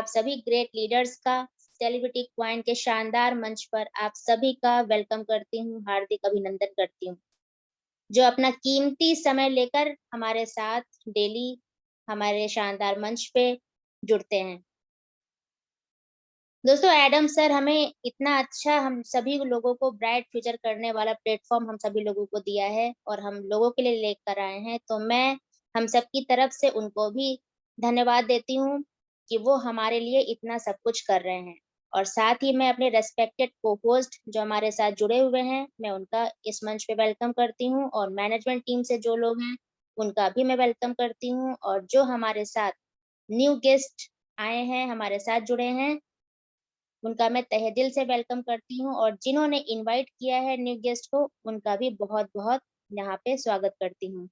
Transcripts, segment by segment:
आप सभी great leaders का सेलिब्रिटी क्वाइन के शानदार मंच पर आप सभी का वेलकम करती हूँ, हार्दिक अभिनंदन करती हूँ, जो अपना कीमती समय लेकर हमारे साथ डेली हमारे शानदार मंच पे जुड़ते हैं। दोस्तों, एडम सर हमें इतना अच्छा हम सभी लोगों को ब्राइट फ्यूचर करने वाला प्लेटफॉर्म हम सभी लोगों को दिया है और हम लोगों के लिए लेकर आए हैं, तो मैं हम सबकी तरफ से उनको भी धन्यवाद देती हूँ कि वो हमारे लिए इतना सब कुछ कर रहे हैं। और साथ ही मैं अपने रेस्पेक्टेड को होस्ट जो हमारे साथ जुड़े हुए हैं, मैं उनका इस मंच पे वेलकम करती हूँ और मैनेजमेंट टीम से जो लोग हैं उनका भी मैं वेलकम करती हूँ, और जो हमारे साथ न्यू गेस्ट आए हैं, हमारे साथ जुड़े हैं, उनका मैं तहे दिल से वेलकम करती हूँ, और जिन्होंने इनवाइट किया है न्यू गेस्ट को, उनका भी बहुत-बहुत यहाँ पे स्वागत करती हूँ।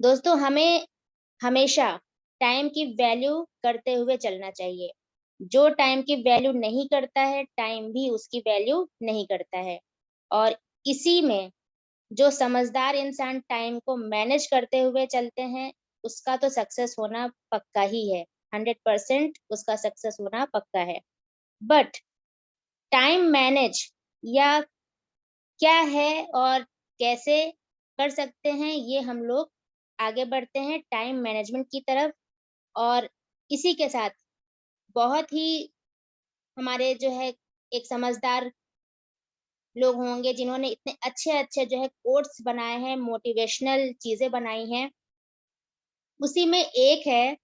दोस्तों, हमें हमेशा टाइम की वैल्यू करते हुए चलना चाहिए। जो टाइम की वैल्यू नहीं करता है, टाइम भी उसकी वैल्यू नहीं करता है। और इसी में जो समझदार इंसान टाइम को मैनेज करते हुए चलते हैं, उसका तो सक्सेस होना पक्का ही है। 100% उसका सक्सेस होना पक्का है। बट टाइम मैनेज या क्या है और कैसे कर सकते हैं, ये हम लोग आगे बढ़ते हैं टाइम मैनेजमेंट की तरफ। और इसी के साथ बहुत ही हमारे जो है एक समझदार लोग होंगे जिन्होंने इतने अच्छे-अच्छे जो है कोट्स बनाए हैं, मोटिवेशनल चीज़ें बनाई हैं। उसी में एक है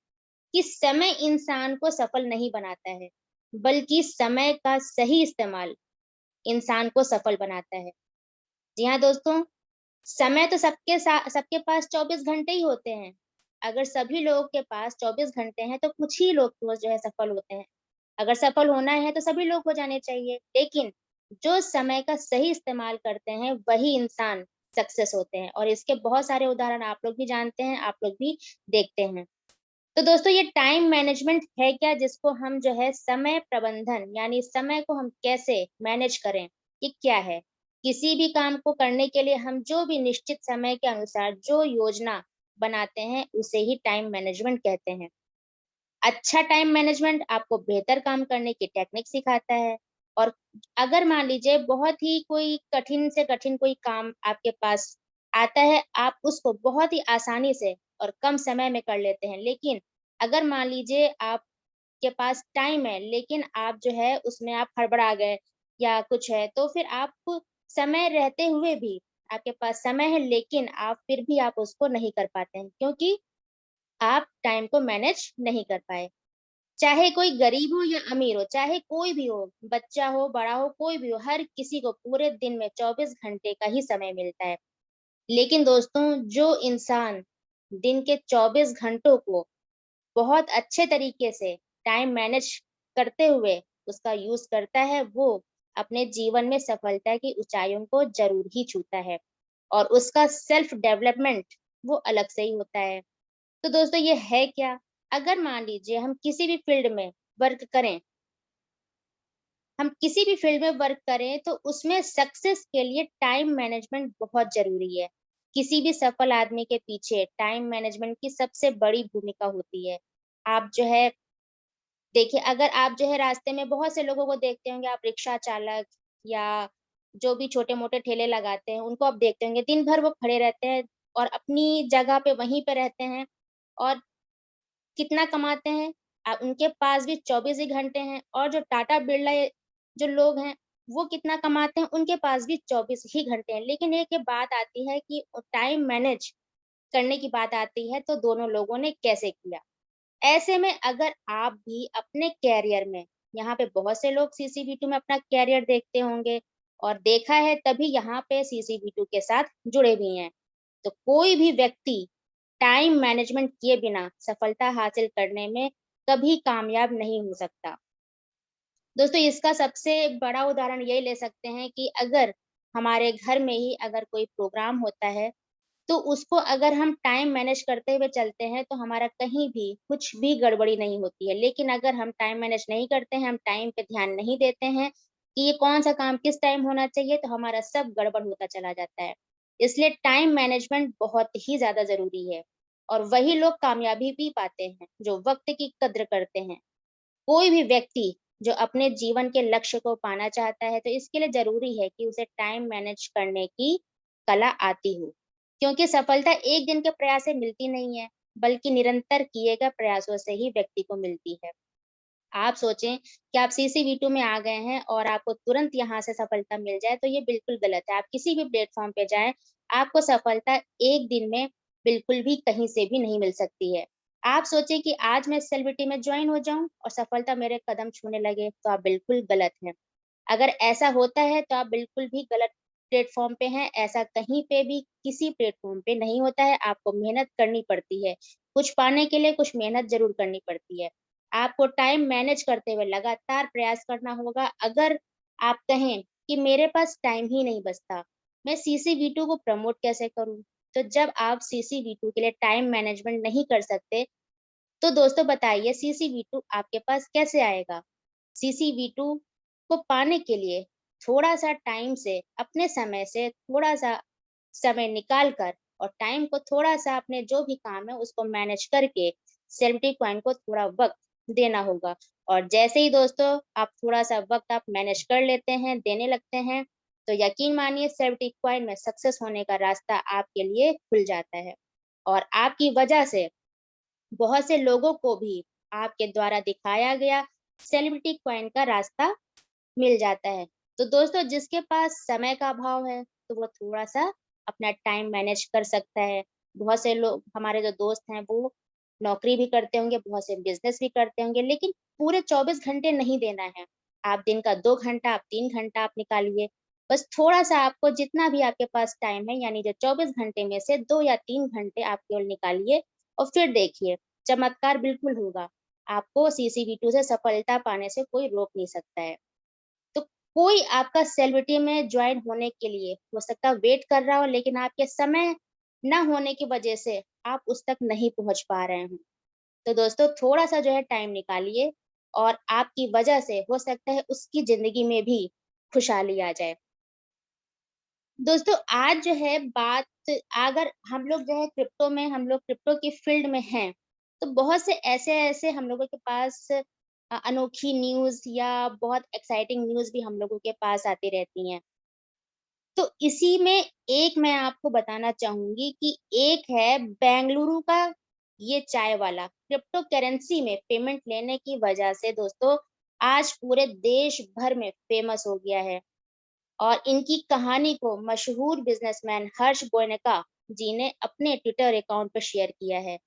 कि समय इंसान को सफल नहीं बनाता है, बल्कि समय का सही इस्तेमाल इंसान को सफल बनाता है। जी हाँ दोस्तों, समय तो सबके पास 24 घंटे ही होते हैं। अगर सभी लोगों के पास 24 घंटे हैं, तो कुछ ही लोग वो जो है सफल होते हैं। अगर सफल होना है, तो सभी लोग हो जाने चाहिए। लेकिन जो समय का सही इस्तेमाल करते हैं, वही इंसान सक्सेस होते हैं, और इसके बहुत सारे उदाहरण आप लोग भी जानते हैं, आप लोग भी देखते हैं। तो दोस्तों, ये टाइम मैनेजमेंट है क्या, जिसको हम जो है समय प्रबंधन यानी समय को हम कैसे मैनेज करें, ये क्या है? किसी भी काम को करने के लिए हम जो भी निश्चित समय के अनुसार जो योजना बनाते हैं, उसे ही टाइम मैनेजमेंट कहते हैं। अच्छा टाइम मैनेजमेंट आपको बेहतर काम करने की टेक्निक सिखाता है। और अगर मान लीजिए बहुत ही कोई कठिन से कठिन कोई काम आपके पास आता है, आप उसको बहुत ही आसानी से और कम समय में कर लेते हैं। लेकिन अगर मान लीजिए आपके पास टाइम है, लेकिन आप जो है उसमें आप हड़बड़ा गए या कुछ है, तो फिर आप समय रहते हुए भी आपके पास समय है, लेकिन आप फिर भी आप उसको नहीं कर पाते हैं, क्योंकि आप टाइम को मैनेज नहीं कर पाए। चाहे कोई गरीब हो या अमीर हो, चाहे कोई भी हो, बच्चा हो, बड़ा हो, कोई भी हो, हर किसी को पूरे दिन में 24 घंटे का ही समय मिलता है। लेकिन दोस्तों, जो इंसान दिन के 24 घंटों को बहुत अच्छे तरीके से टाइम मैनेज करते हुए उसका यूज़ करता है, वो अपने जीवन में सफलता की ऊँचाइयों को ज़रूर ही छूता है, और उसका सेल्फ डेवलपमेंट वो अलग से ही होता है। तो दोस्तों, ये है क्या? अगर मान लीजिए हम किसी भी फील्ड में वर्क करें, तो उसमें सक्सेस के लिए टाइम मैनेजमेंट बहुत ज़रूरी है। किसी भी सफल आदमी के पीछे टाइम मैनेजमेंट की सबसे बड़ी भूमिका होती है। आप जो है देखिए, अगर आप जो है रास्ते में बहुत से लोगों को देखते होंगे, आप रिक्शा चालक या जो भी छोटे-मोटे ठेले लगाते हैं, उनको आप देखते होंगे, दिन भर वो खड़े रहते हैं और अपनी जगह पे वहीं पे रहते हैं, और कितना कमाते हैं? उनके पास भी 24 ही घंटे हैं। और जो टाटा बिरला ये जो लोग हैं, वो कितना कमाते हैं? उनके पास भी 24 ही घंटे हैं। लेकिन एक ये बात आती है कि टाइम मैनेज करने की बात आती है, तो दोनों लोगों ने कैसे किया? ऐसे में अगर आप भी अपने करियर में, यहाँ पे बहुत से लोग सीसीबी2 में अपना करियर देखते होंगे, और देखा है तभी यहाँ पे सीसीबी2 के साथ जुड़े भी हैं। तो कोई भी व्यक्ति टाइम मैनेजमेंट किए बिना सफलता हासिल करने में कभी कामयाब नहीं हो सकता। दोस्तों, इसका सबसे बड़ा उदाहरण यही ले सकते हैं कि अगर हमारे घर में ही अगर कोई प्रोग्राम होता है, तो उसको अगर हम टाइम मैनेज करते हुए चलते हैं, तो हमारा कहीं भी कुछ भी गड़बड़ी नहीं होती है। लेकिन अगर हम टाइम मैनेज नहीं करते हैं, हम टाइम पे ध्यान नहीं देते हैं कि ये कौन-सा काम किस टाइम होना चाहिए, तो हमारा सब गड़बड़ होता चला जाता है। इसलिए टाइम मैनेजमेंट बहुत ही ज़्यादा ज़रूरी है। और वही लोग कामयाबी भी पाते हैं जो वक्त की कद्र करते हैं। कोई भी व्यक्ति जो अपने जीवन के लक्ष्य को पाना चाहता है तो इसके लिए जरूरी है कि उसे टाइम मैनेज करने की कला आती हो, क्योंकि सफलता एक दिन के प्रयास से मिलती नहीं है, बल्कि निरंतर किए गए प्रयासों से ही व्यक्ति को मिलती है। आप सोचें कि आप CCV2 में आ गए हैं और आपको तुरंत यहाँ से सफलता मिल जाए तो ये बिल्कुल गलत है। आप किसी भी प्लेटफॉर्म पे जाएं, आपको सफलता एक दिन में बिल्कुल भी कहीं से भी नहीं मिल सकती है। आप सोचें कि आज मैं सेलिब्रिटी में ज्वाइन हो जाऊं और सफलता मेरे कदम छूने लगे, तो आप बिल्कुल गलत हैं। अगर ऐसा होता है तो आप बिल्कुल भी गलत प्लेटफॉर्म पे हैं। ऐसा कहीं पे भी किसी प्लेटफॉर्म पे नहीं होता है। आपको मेहनत करनी पड़ती है, कुछ पाने के लिए कुछ मेहनत जरूर करनी पड़ती है। आपको टाइम मैनेज करते हुए लगातार प्रयास करना होगा। अगर आप कहें कि मेरे पास टाइम ही नहीं बचता, मैं CCV2 को प्रमोट कैसे करूं, तो जब आप CCV2 के लिए टाइम मैनेजमेंट नहीं कर सकते, तो दोस्तों बताइए CCV2 आपके पास कैसे आएगा। CCV2 को पाने के लिए थोड़ा सा टाइम से, अपने समय से थोड़ा सा समय निकाल कर और टाइम को थोड़ा सा अपने जो भी काम है उसको मैनेज करके सेलिब्रिटी कॉइन को थोड़ा वक्त देना होगा। और जैसे ही दोस्तों आप थोड़ा सा वक्त आप मैनेज कर लेते हैं, देने लगते हैं, तो यकीन मानिए सेलिब्रिटी कॉइन में सक्सेस होने का रास्ता आपके लिए खुल जाता है। और आपकी वजह से बहुत से लोगों को भी आपके द्वारा दिखाया गया सेलिब्रिटी कॉइन का रास्ता मिल जाता है। तो दोस्तों जिसके पास समय का अभाव है तो वो थोड़ा सा अपना टाइम मैनेज कर सकता है। बहुत से लोग हमारे जो दोस्त हैं वो नौकरी भी करते होंगे, बहुत से बिजनेस भी करते होंगे, लेकिन पूरे 24 घंटे नहीं देना है। आप दिन का 2 घंटा, आप 3 घंटा आप निकालिए। बस थोड़ा सा आपको जितना भी आपके पास टाइम है, यानी जो 24 घंटे में से 2 या 3 घंटे आप केवल निकालिए और फिर देखिए चमत्कार बिल्कुल होगा। आपको CCV2 से सफलता पाने से कोई रोक नहीं सकता है। तो कोई आपका सेलिब्रिटी में ज्वाइन होने के लिए हो सकता है वेट कर रहा हो, लेकिन आपके समय ना होने की वजह से आप उस तक नहीं पहुंच पा रहे हैं। तो दोस्तों थोड़ा सा जो है टाइम निकालिए और आपकी वजह से हो सकता है उसकी जिंदगी में भी खुशहाली आ जाए। दोस्तों आज जो है बात, अगर हम लोग जो है क्रिप्टो में, हम लोग क्रिप्टो की फील्ड में हैं, तो बहुत से ऐसे ऐसे हम लोगों के पास अनोखी न्यूज़ या बहुत एक्साइटिंग न्यूज़ भी हम लोगों के पास आती रहती हैं। तो इसी में एक मैं आपको बताना चाहूँगी कि एक है बेंगलुरु का ये चाय वाला, क्रिप्टो करेंसी में पेमेंट लेने की वजह से दोस्तों आज पूरे देश भर में फेमस हो गया है। और इनकी कहानी को मशहूर बिजनेसमैन हर्ष गोयनका जी ने अपने ट्विटर अकाउंट पर शेयर किया है।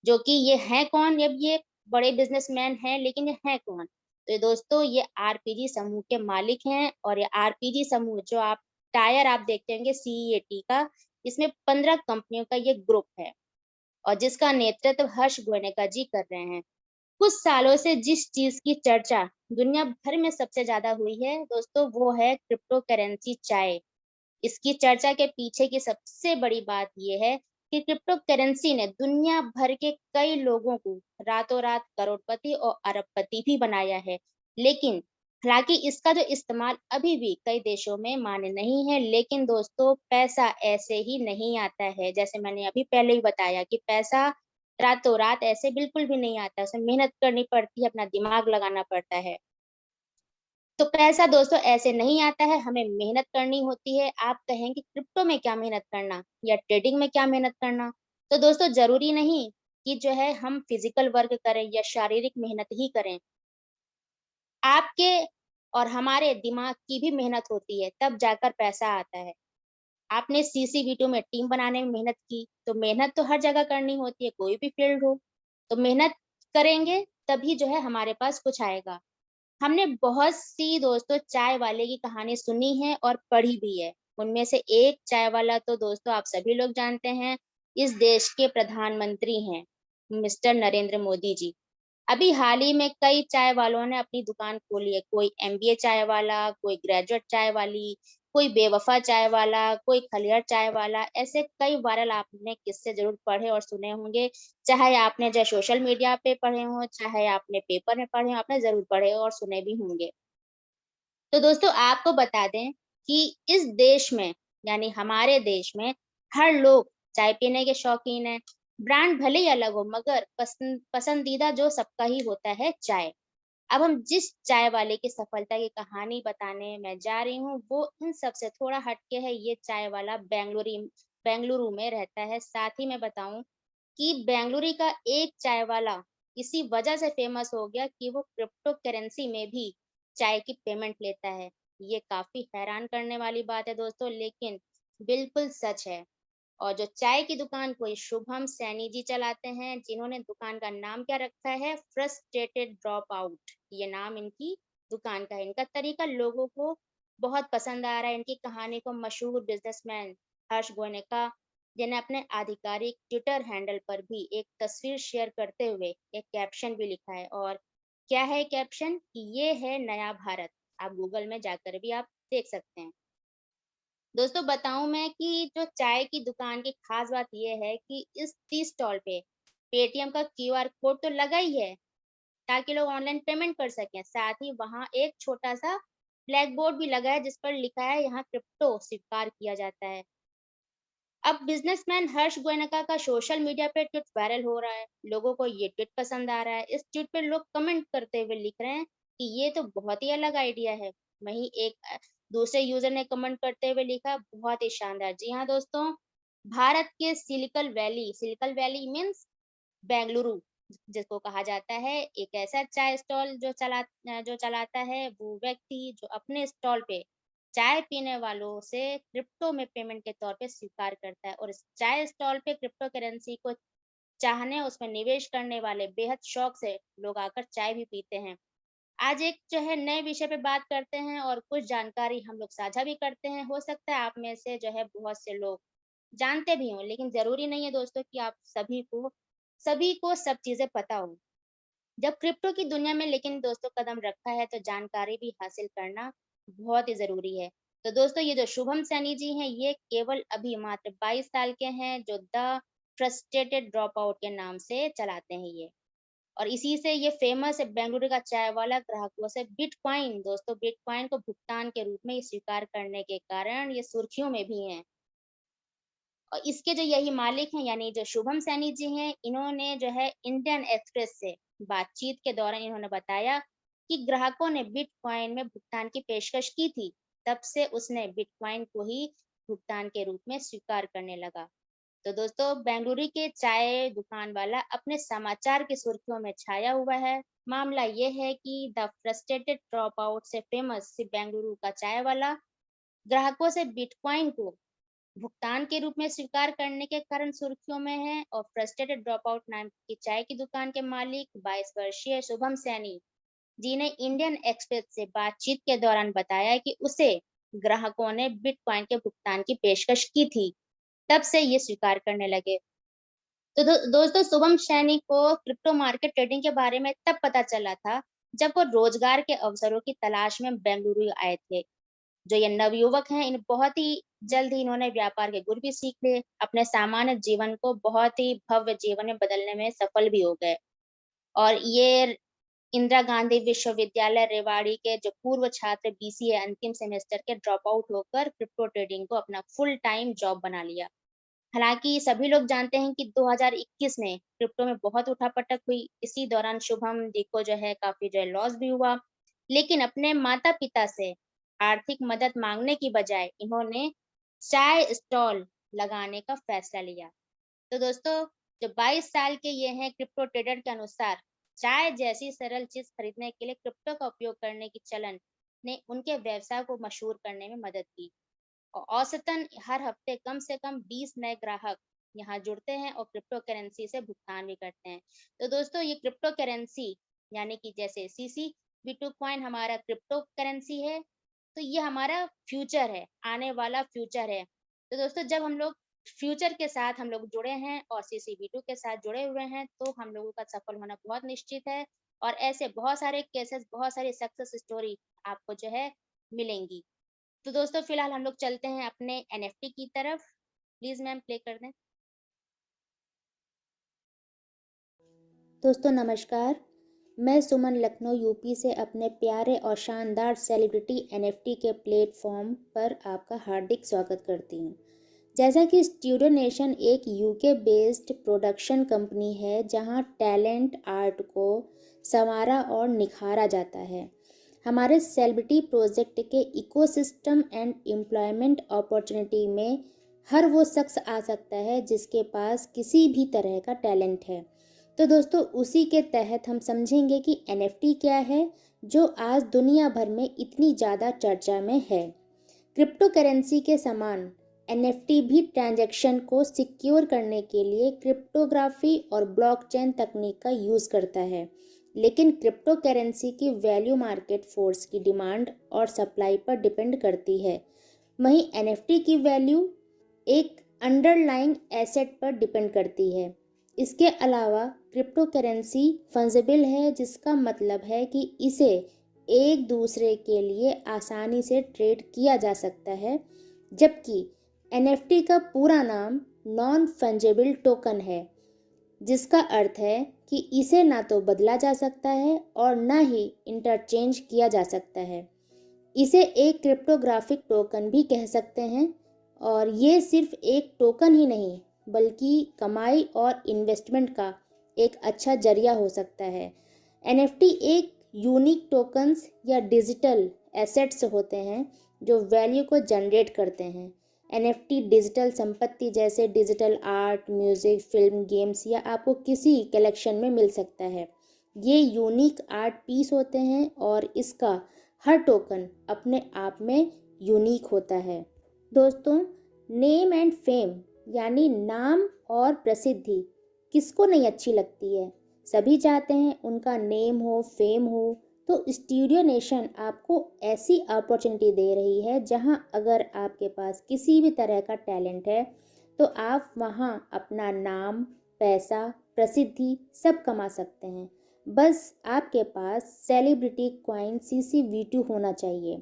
जो कि ये हैं कौन? अब ये बड़े बिजनेसमैन हैं, लेकिन ये हैं कौन? तो ये दोस्तों ये आरपीजी समूह के मालिक हैं। और ये आरपीजी समूह जो आप टायर आप देखते होंगे CEAT का, इसमें 15 कंपनियों का ये ग्रुप है और जिसका नेतृत्व हर्ष गोयनका जी कर रहे हैं। कुछ सालों से जिस चीज की चर्चा दुनिया भर में सबसे ज्यादा हुई है दोस्तों, वो है क्रिप्टो करेंसी चाय। इसकी चर्चा के पीछे की सबसे बड़ी बात यह है कि क्रिप्टो करेंसी ने दुनिया भर के कई लोगों को रातों रात करोड़पति और अरबपति भी बनाया है। लेकिन हालांकि इसका जो इस्तेमाल अभी भी कई देशों में मान्य नहीं है, लेकिन दोस्तों पैसा ऐसे ही नहीं आता है। जैसे मैंने अभी पहले ही बताया कि पैसा रातों रात ऐसे बिल्कुल भी नहीं आता है, उसे मेहनत करनी पड़ती है, अपना दिमाग लगाना पड़ता है। तो पैसा दोस्तों ऐसे नहीं आता है, हमें मेहनत करनी होती है। आप कहेंगे क्रिप्टो में क्या मेहनत करना या ट्रेडिंग में क्या मेहनत करना, तो दोस्तों जरूरी नहीं कि जो है हम फिजिकल वर्क करें या शारीरिक मेहनत ही करें। आपके और हमारे दिमाग की भी मेहनत होती है, तब जाकर पैसा आता है। आपने CCV2 में टीम बनाने में मेहनत की, तो मेहनत तो हर जगह करनी होती है, कोई भी फील्ड हो। तो मेहनत करेंगे तभी जो है हमारे पास कुछ आएगा। हमने बहुत सी दोस्तों चाय वाले की कहानी सुनी है और पढ़ी भी है। उनमें से एक चाय वाला तो दोस्तों आप सभी लोग जानते हैं, इस देश के प्रधानमंत्री हैं मिस्टर नरेंद्र मोदी जी। अभी हाल ही में कई चाय वालों ने अपनी दुकान खोली है। कोई MBA चाय वाला, कोई ग्रेजुएट चाय वाली, कोई बेवफा चाय वाला, कोई खलियर चाय वाला, ऐसे कई वायरल आपने किस्से जरूर पढ़े और सुने होंगे। चाहे आपने जो सोशल मीडिया पे पढ़े हों, चाहे आपने पेपर में पढ़े हों, आपने जरूर पढ़े और सुने भी होंगे। तो दोस्तों आपको बता दें कि इस देश में, यानी हमारे देश में, हर लोग चाय पीने के शौकीन है। ब्रांड भले ही अलग हो मगर पसंदीदा जो सबका ही होता है चाय। अब हम जिस चाय वाले की सफलता की कहानी बताने मैं जा रही हूँ वो इन सब से थोड़ा हटके है। ये चाय वाला बेंगलुरु में रहता है। साथ ही मैं बताऊं कि बेंगलुरु का एक चाय वाला इसी वजह से फेमस हो गया कि वो क्रिप्टो करेंसी में भी चाय की पेमेंट लेता है। ये काफी हैरान करने वाली बात है दोस्तों, लेकिन बिल्कुल सच है। और जो चाय की दुकान को ये शुभम सैनी जी चलाते हैं, जिन्होंने दुकान का नाम क्या रखा है, फ्रस्ट्रेटेड ड्रॉप आउट। ये नाम इनकी दुकान का है। इनका तरीका लोगों को बहुत पसंद आ रहा है। इनकी कहानी को मशहूर बिजनेसमैन हर्ष गोयनका, जिन्हें अपने आधिकारिक ट्विटर हैंडल पर भी एक तस्वीर शेयर करते हुए एक कैप्शन भी लिखा है। और क्या है कैप्शन कि ये है नया भारत। आप गूगल में जाकर भी आप देख सकते हैं। दोस्तों बताऊं मैं कि जो चाय की दुकान की खास बात यह है कि इस टी स्टॉल पे पेटीएम का क्यूआर कोड तो लगा ही है ताकि लोग ऑनलाइन पेमेंट कर सकें। साथ ही वहां एक छोटा सा ब्लैक बोर्ड भी लगा है जिस पर लिखा है यहाँ क्रिप्टो स्वीकार किया जाता है। अब बिजनेसमैन हर्ष गोयनका का सोशल मीडिया पे ट्वीट वायरल हो रहा है। लोगों को ये ट्वीट पसंद आ रहा है। इस ट्वीट पे लोग कमेंट करते हुए लिख रहे हैं कि ये तो बहुत ही अलग आइडिया है। वहीं एक दूसरे यूजर ने कमेंट करते हुए लिखा बहुत ही शानदार। जी हाँ दोस्तों, भारत के सिलिकल वैली मीन्स बेंगलुरु जिसको कहा जाता है, एक ऐसा चाय स्टॉल जो चलाता है वो व्यक्ति जो अपने स्टॉल पे चाय पीने वालों से क्रिप्टो में पेमेंट के तौर पे स्वीकार करता है। और इस चाय स्टॉल पे क्रिप्टो करेंसी को चाहने उसमें निवेश करने वाले बेहद शौक से लोग आकर चाय भी पीते हैं। आज एक जो है नए विषय पे बात करते हैं और कुछ जानकारी हम लोग साझा भी करते हैं। हो सकता है आप में से जो है बहुत से लोग जानते भी हों, लेकिन जरूरी नहीं है दोस्तों कि आप सभी को सब चीजें पता हो। जब क्रिप्टो की दुनिया में लेकिन दोस्तों कदम रखा है तो जानकारी भी हासिल करना बहुत ही जरूरी है। तो दोस्तों ये जो शुभम सैनी जी हैं ये केवल अभी मात्र 22 साल के हैं, जो द फ्रस्ट्रेटेड ड्रॉप आउट के नाम से चलाते हैं ये। और इसी से ये फेमस है। बेंगलुरु का चाय वाला ग्राहकों से बिटकॉइन, दोस्तों बिटकॉइन को भुगतान के रूप में स्वीकार करने के कारण ये सुर्खियों में भी है। और इसके जो यही मालिक हैं यानी जो शुभम सैनी जी हैं, इन्होंने जो है इंडियन एक्सप्रेस से बातचीत के दौरान इन्होंने बताया कि ग्राहकों ने बिटकॉइन में भुगतान की पेशकश की थी, तब से उसने बिटकॉइन को ही भुगतान के रूप में स्वीकार करने लगा। तो दोस्तों बेंगलुरु के चाय दुकान वाला अपने समाचार की सुर्खियों में छाया हुआ है। मामला ये है कि द फ्रस्ट्रेटेड ड्रॉप आउट से फेमस बेंगलुरु का चाय वाला ग्राहकों से बिटकॉइन को भुगतान के रूप में स्वीकार करने के कारण सुर्खियों में है। और फ्रस्ट्रेटेड ड्रॉप आउट नाम की चाय की दुकान के मालिक 22 वर्षीय शुभम सैनी जी ने इंडियन एक्सप्रेस से बातचीत के दौरान बताया कि उसे ग्राहकों ने बिटकॉइन के भुगतान की पेशकश की थी, तब से ये स्वीकार करने लगे। तो दोस्तों शुभम सैनी को क्रिप्टो मार्केट ट्रेडिंग के बारे में तब पता चला था जब वो रोजगार के अवसरों की तलाश में बेंगलुरु आए थे। जो ये नवयुवक हैं इन बहुत ही जल्द ही इन्होंने व्यापार के गुर भी सीख लिए, अपने सामान्य जीवन को बहुत ही भव्य जीवन में बदलने में सफल भी हो गए। और ये इंदिरा गांधी विश्वविद्यालय रेवाड़ी के जो पूर्व छात्र बीसीए अंतिम सेमेस्टर के ड्रॉप आउट होकर क्रिप्टो ट्रेडिंग को अपना फुल टाइम जॉब बना लिया। हालांकि सभी लोग जानते हैं कि 2021 में क्रिप्टो में बहुत उठापटक हुई। इसी दौरान शुभम जी को जो है काफी जो है लॉस भी हुआ, लेकिन अपने माता पिता से आर्थिक मदद मांगने की बजाय इन्होंने चाय स्टॉल लगाने का फैसला लिया। तो दोस्तों जो 22 साल के ये हैं, क्रिप्टो ट्रेडर के अनुसार चाय जैसी सरल चीज खरीदने के लिए क्रिप्टो का उपयोग करने की चलन ने उनके व्यवसाय को मशहूर करने में मदद की। औसतन हर हफ्ते कम से कम 20 नए ग्राहक यहाँ जुड़ते हैं और क्रिप्टो करेंसी से भुगतान भी करते हैं। तो दोस्तों ये क्रिप्टो करेंसी यानी कि जैसे सीसी बिटकॉइन हमारा क्रिप्टो करेंसी है, तो ये हमारा फ्यूचर है, आने वाला फ्यूचर है। तो दोस्तों जब हम लोग फ्यूचर के साथ हम लोग जुड़े हैं और सीसी बिटू के साथ जुड़े हुए हैं तो हम लोगों का सफल होना बहुत निश्चित है। और ऐसे बहुत सारे केसेस, बहुत सारी सक्सेस स्टोरी आपको जो है मिलेंगी। तो दोस्तों फिलहाल हम लोग चलते हैं अपने एनएफटी की तरफ। प्लीज मैम प्ले कर दें। दोस्तों नमस्कार, मैं सुमन लखनऊ यूपी से अपने प्यारे और शानदार सेलिब्रिटी एनएफटी के प्लेटफॉर्म पर आपका हार्दिक स्वागत करती हूँ। जैसा कि स्टूडियो नेशन एक यूके बेस्ड प्रोडक्शन कंपनी है जहां टैलेंट आर्ट को संवारा और निखारा जाता है। हमारे सेलिब्रिटी प्रोजेक्ट के इकोसिस्टम एंड एम्प्लॉयमेंट अपॉर्चुनिटी में हर वो शख्स आ सकता है जिसके पास किसी भी तरह का टैलेंट है। तो दोस्तों उसी के तहत हम समझेंगे कि एनएफटी क्या है जो आज दुनिया भर में इतनी ज़्यादा चर्चा में है। क्रिप्टो करेंसी के समान एनएफटी भी ट्रांजैक्शन को सिक्योर करने के लिए क्रिप्टोग्राफी और ब्लॉकचेन तकनीक का यूज़ करता है, लेकिन क्रिप्टो करेंसी की वैल्यू मार्केट फोर्स की डिमांड और सप्लाई पर डिपेंड करती है। वहीं एनएफटी की वैल्यू एक अंडरलाइंग एसेट पर डिपेंड करती है। इसके अलावा क्रिप्टो करेंसी फंजिबल है, जिसका मतलब है कि इसे एक दूसरे के लिए आसानी से ट्रेड किया जा सकता है, जबकि एनएफटी का पूरा नाम नॉन फंजिबल टोकन है, जिसका अर्थ है कि इसे ना तो बदला जा सकता है और ना ही इंटरचेंज किया जा सकता है। इसे एक क्रिप्टोग्राफिक टोकन भी कह सकते हैं और ये सिर्फ एक टोकन ही नहीं बल्कि कमाई और इन्वेस्टमेंट का एक अच्छा जरिया हो सकता है। एनएफटी एक यूनिक टोकन्स या डिजिटल एसेट्स होते हैं जो वैल्यू को जनरेट करते हैं। एनएफटी डिजिटल संपत्ति जैसे digital art, music, film, games या आपको किसी कलेक्शन में मिल सकता है। ये यूनिक आर्ट पीस होते हैं और इसका हर टोकन अपने आप में यूनिक होता है। दोस्तों, नेम एंड फेम यानी नाम और प्रसिद्धि किसको नहीं अच्छी लगती है। सभी चाहते हैं उनका नेम हो, फेम हो। तो स्टूडियो नेशन आपको ऐसी अपॉर्चुनिटी दे रही है जहां अगर आपके पास किसी भी तरह का टैलेंट है तो आप वहां अपना नाम, पैसा, प्रसिद्धि सब कमा सकते हैं। बस आपके पास सेलिब्रिटी क्वाइन CC-V2 होना चाहिए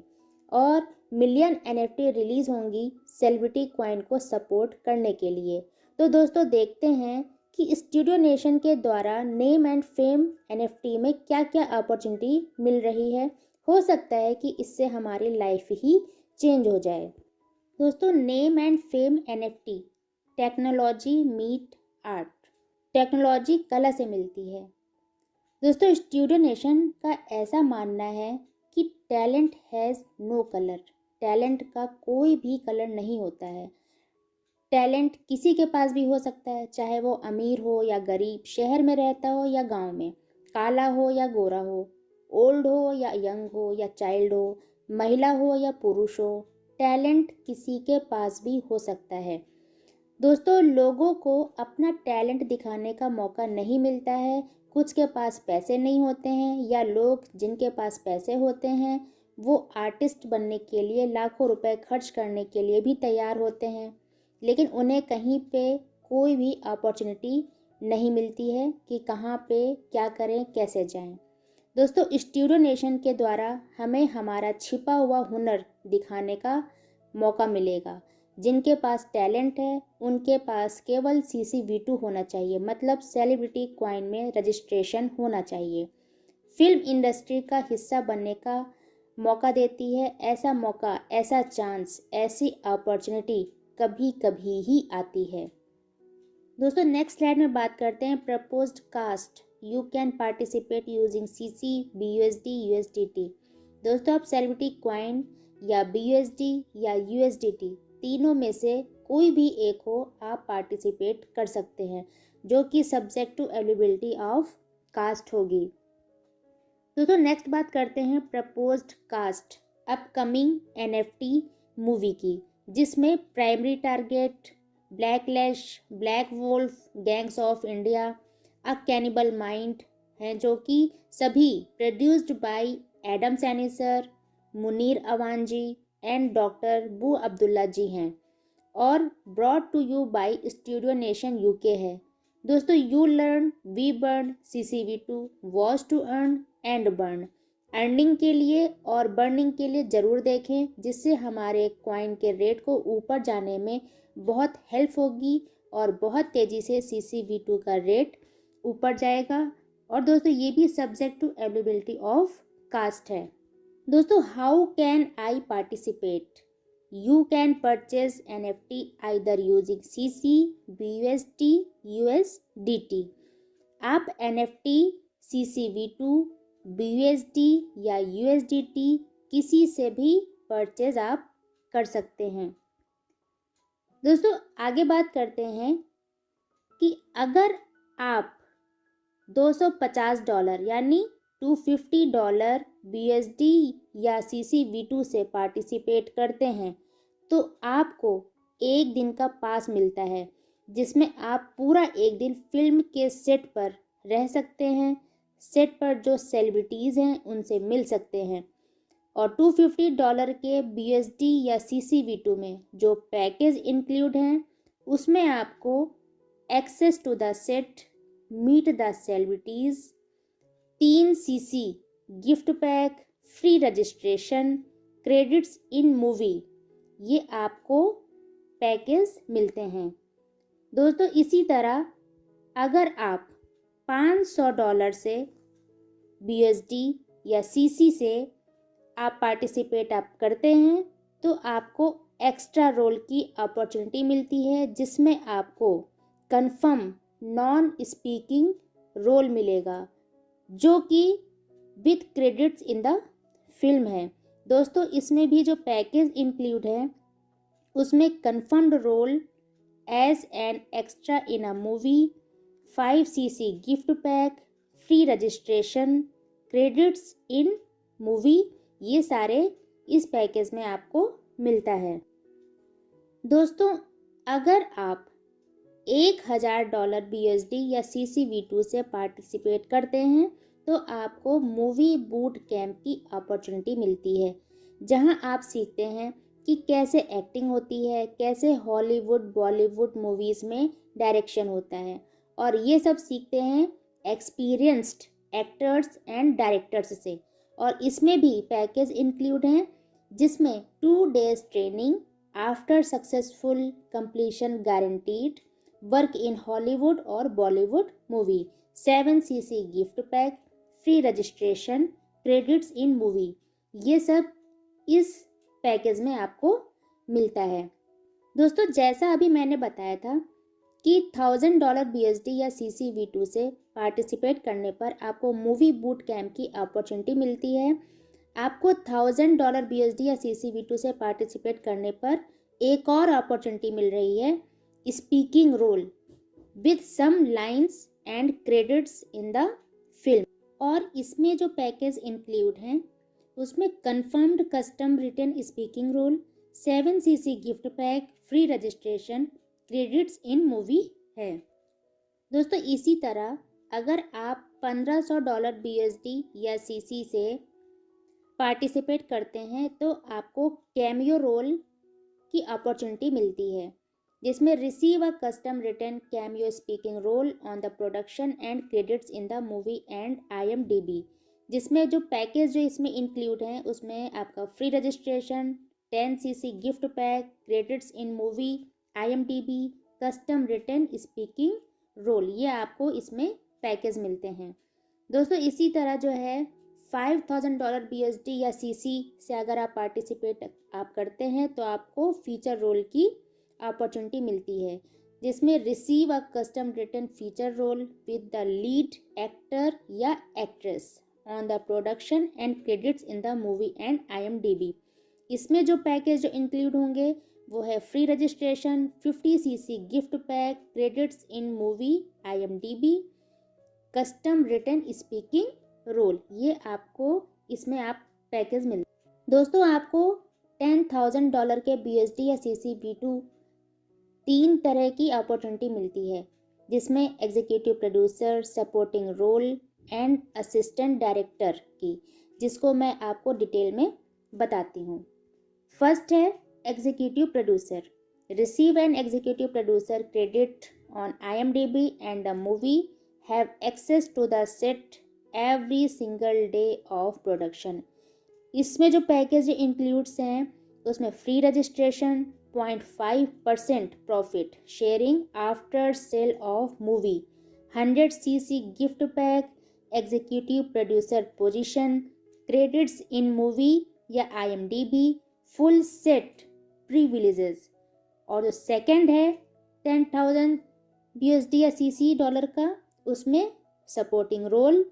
और मिलियन एनएफटी रिलीज होंगी सेलिब्रिटी क्वाइन को सपोर्ट करने के लिए। तो दोस्तों देखते हैं कि स्टूडियो नेशन के द्वारा नेम एंड फेम एनएफटी में क्या क्या अपॉर्चुनिटी मिल रही है। हो सकता है कि इससे हमारी लाइफ ही चेंज हो जाए। दोस्तों, name and fame NFT technology meet art. Technology कला से मिलती है। दोस्तों, स्टूडियो नेशन का ऐसा मानना है कि talent has no colour. Talent का कोई भी कलर नहीं होता है। टैलेंट किसी के पास भी हो सकता है, चाहे वो अमीर हो या गरीब, शहर में रहता हो या गांव में, काला हो या गोरा हो, ओल्ड हो या यंग हो या चाइल्ड हो, महिला हो या पुरुष हो, टैलेंट किसी के पास भी हो सकता है। दोस्तों, लोगों को अपना टैलेंट दिखाने का मौका नहीं मिलता है। कुछ के पास पैसे नहीं होते हैं या लोग जिनके पास पैसे होते हैं वो आर्टिस्ट बनने के लिए लाखों रुपए खर्च करने के लिए भी तैयार होते हैं, लेकिन उन्हें कहीं पे कोई भी अपॉर्चुनिटी नहीं मिलती है कि कहाँ पे क्या करें, कैसे जाएं। दोस्तों, स्टूडियो नेशन के द्वारा हमें हमारा छिपा हुआ हुनर दिखाने का मौका मिलेगा। जिनके पास टैलेंट है उनके पास केवल CC-V2 होना चाहिए, मतलब सेलिब्रिटी क्वाइन में रजिस्ट्रेशन होना चाहिए। फिल्म इंडस्ट्री का हिस्सा बनने का मौका देती है। ऐसा मौका, ऐसा चांस, ऐसी अपॉर्चुनिटी कभी कभी ही आती है। दोस्तों, नेक्स्ट स्लाइड में बात करते हैं proposed cast. You can participate using CC, BUSD, USDT। दोस्तों, आप सेलिब्रिटी क्वाइन या BUSD या USDT तीनों में से कोई भी एक हो, आप पार्टिसिपेट कर सकते हैं, जो कि subject to availability of cast होगी। दोस्तों, नेक्स्ट बात करते हैं proposed cast upcoming NFT movie की, जिसमें primary target blacklash, black wolf, gangs of India, a cannibal mind हैं, जो कि सभी प्रोड्यूस्ड बाय एडम सैनिसर, मुनीर अवांजी एंड डॉक्टर बू अब्दुल्ला जी हैं और brought to you by studio nation UK है। दोस्तों, you learn, we burn, CC-V2 watch to earn and burn. Earning के लिए और बर्निंग के लिए ज़रूर देखें, जिससे हमारे कॉइन के रेट को ऊपर जाने में बहुत हेल्प होगी और बहुत तेज़ी से CC-V2 का रेट ऊपर जाएगा। और दोस्तों, ये भी subject to availability of cast है। दोस्तों, how can I participate? You can purchase NFT either using CC, BUSD, USDT. आप NFT, CC-V2, BUSD या USDT किसी से भी परचेज आप कर सकते हैं। दोस्तों आगे बात करते हैं कि अगर आप $250 यानी $250 BUSD या CC-V2 से पार्टिसिपेट करते हैं तो आपको एक दिन का पास मिलता है, जिसमें आप पूरा एक दिन फिल्म के सेट पर रह सकते हैं, सेट पर जो सेलिब्रिटीज़ हैं उनसे मिल सकते हैं। और $250 के BUSD या CC-V2 में जो पैकेज इंक्लूड हैं उसमें आपको access to the set, meet the celebrities, 3 CC gift pack, free registration, credits in movie, ये आपको पैकेज मिलते हैं। दोस्तों इसी तरह अगर आप $500 से BUSD या CC से आप पार्टिसिपेट आप करते हैं तो आपको एक्स्ट्रा रोल की अपॉर्चुनिटी मिलती है, जिसमें आपको कंफर्म नॉन स्पीकिंग रोल मिलेगा जो कि with credits in the film है। दोस्तों इसमें भी जो पैकेज इंक्लूड है उसमें confirmed role as an extra in a movie, 5 CC gift pack, free registration, credits in movie, ये सारे इस पैकेज में आपको मिलता है। दोस्तों अगर आप $1000 BUSD या CC-V2 से पार्टिसिपेट करते हैं तो आपको मूवी बूट कैंप की अपॉर्चुनिटी मिलती है, जहां आप सीखते हैं कि कैसे एक्टिंग होती है, कैसे हॉलीवुड बॉलीवुड मूवीज़ में डायरेक्शन होता है, और ये सब सीखते हैं एक्सपीरियंस्ड एक्टर्स एंड डायरेक्टर्स से। और इसमें भी पैकेज इंक्लूड हैं जिसमें 2 days training after successful completion guaranteed, work in Hollywood और Bollywood movie, 7 CC gift pack, free registration, credits in movie, ये सब इस पैकेज में आपको मिलता है। दोस्तों जैसा अभी मैंने बताया था कि $1000 BUSD या CC-V2 से पार्टिसिपेट करने पर आपको मूवी बूट कैंप की अपॉर्चुनिटी मिलती है। आपको $1000 BUSD या CC-V2 से पार्टिसिपेट करने पर एक और अपॉर्चुनिटी मिल रही है, speaking role with some lines and credits in the film. और इसमें जो पैकेज इंक्लूड हैं उसमें confirmed custom written speaking role, 7 CC gift pack, free registration, credits in movie है। दोस्तों इसी तरह अगर आप $1500 BUSD या CC से पार्टिसिपेट करते हैं तो आपको कैमियो रोल की अपॉर्चुनिटी मिलती है, जिसमें receive a custom written cameo speaking role on the production and credits in the movie and IMDb, जिसमें जो पैकेज जो इसमें इंक्लूड हैं उसमें आपका free registration, 10 CC gift pack, credits in movie, IMDb, custom written speaking role, ये आपको इसमें पैकेज मिलते हैं। दोस्तों इसी तरह जो है $5000 BUSD या CC से अगर आप पार्टिसिपेट आप करते हैं तो आपको फीचर रोल की अपॉर्चुनिटी मिलती है, जिसमें receive a custom written feature role with the lead actor या actress on the production and credits in the movie and IMDb। इसमें जो पैकेज जो इंक्लूड होंगे वो है free registration, 50 CC gift pack, credits in movie, IMDb, custom written speaking role, ये आपको इसमें आप पैकेज मिल। दोस्तों आपको $10,000 के BUSD या CC-V2 3 तरह की अपॉर्चुनिटी मिलती है, जिसमें executive producer, supporting role and assistant director की, जिसको मैं आपको डिटेल में बताती हूँ। फर्स्ट है executive producer. Receive an executive producer credit on IMDb and the movie, have access to the set every single day of production. इसमें जो पैकेज इंक्लूड्स हैं उसमें free registration, 0.5% profit sharing after sale of movie, 100 CC gift pack, executive producer position, credits in movie या IMDb, full set privileges. और जो second है 10,000 USD या CC dollar का, उसमें supporting role,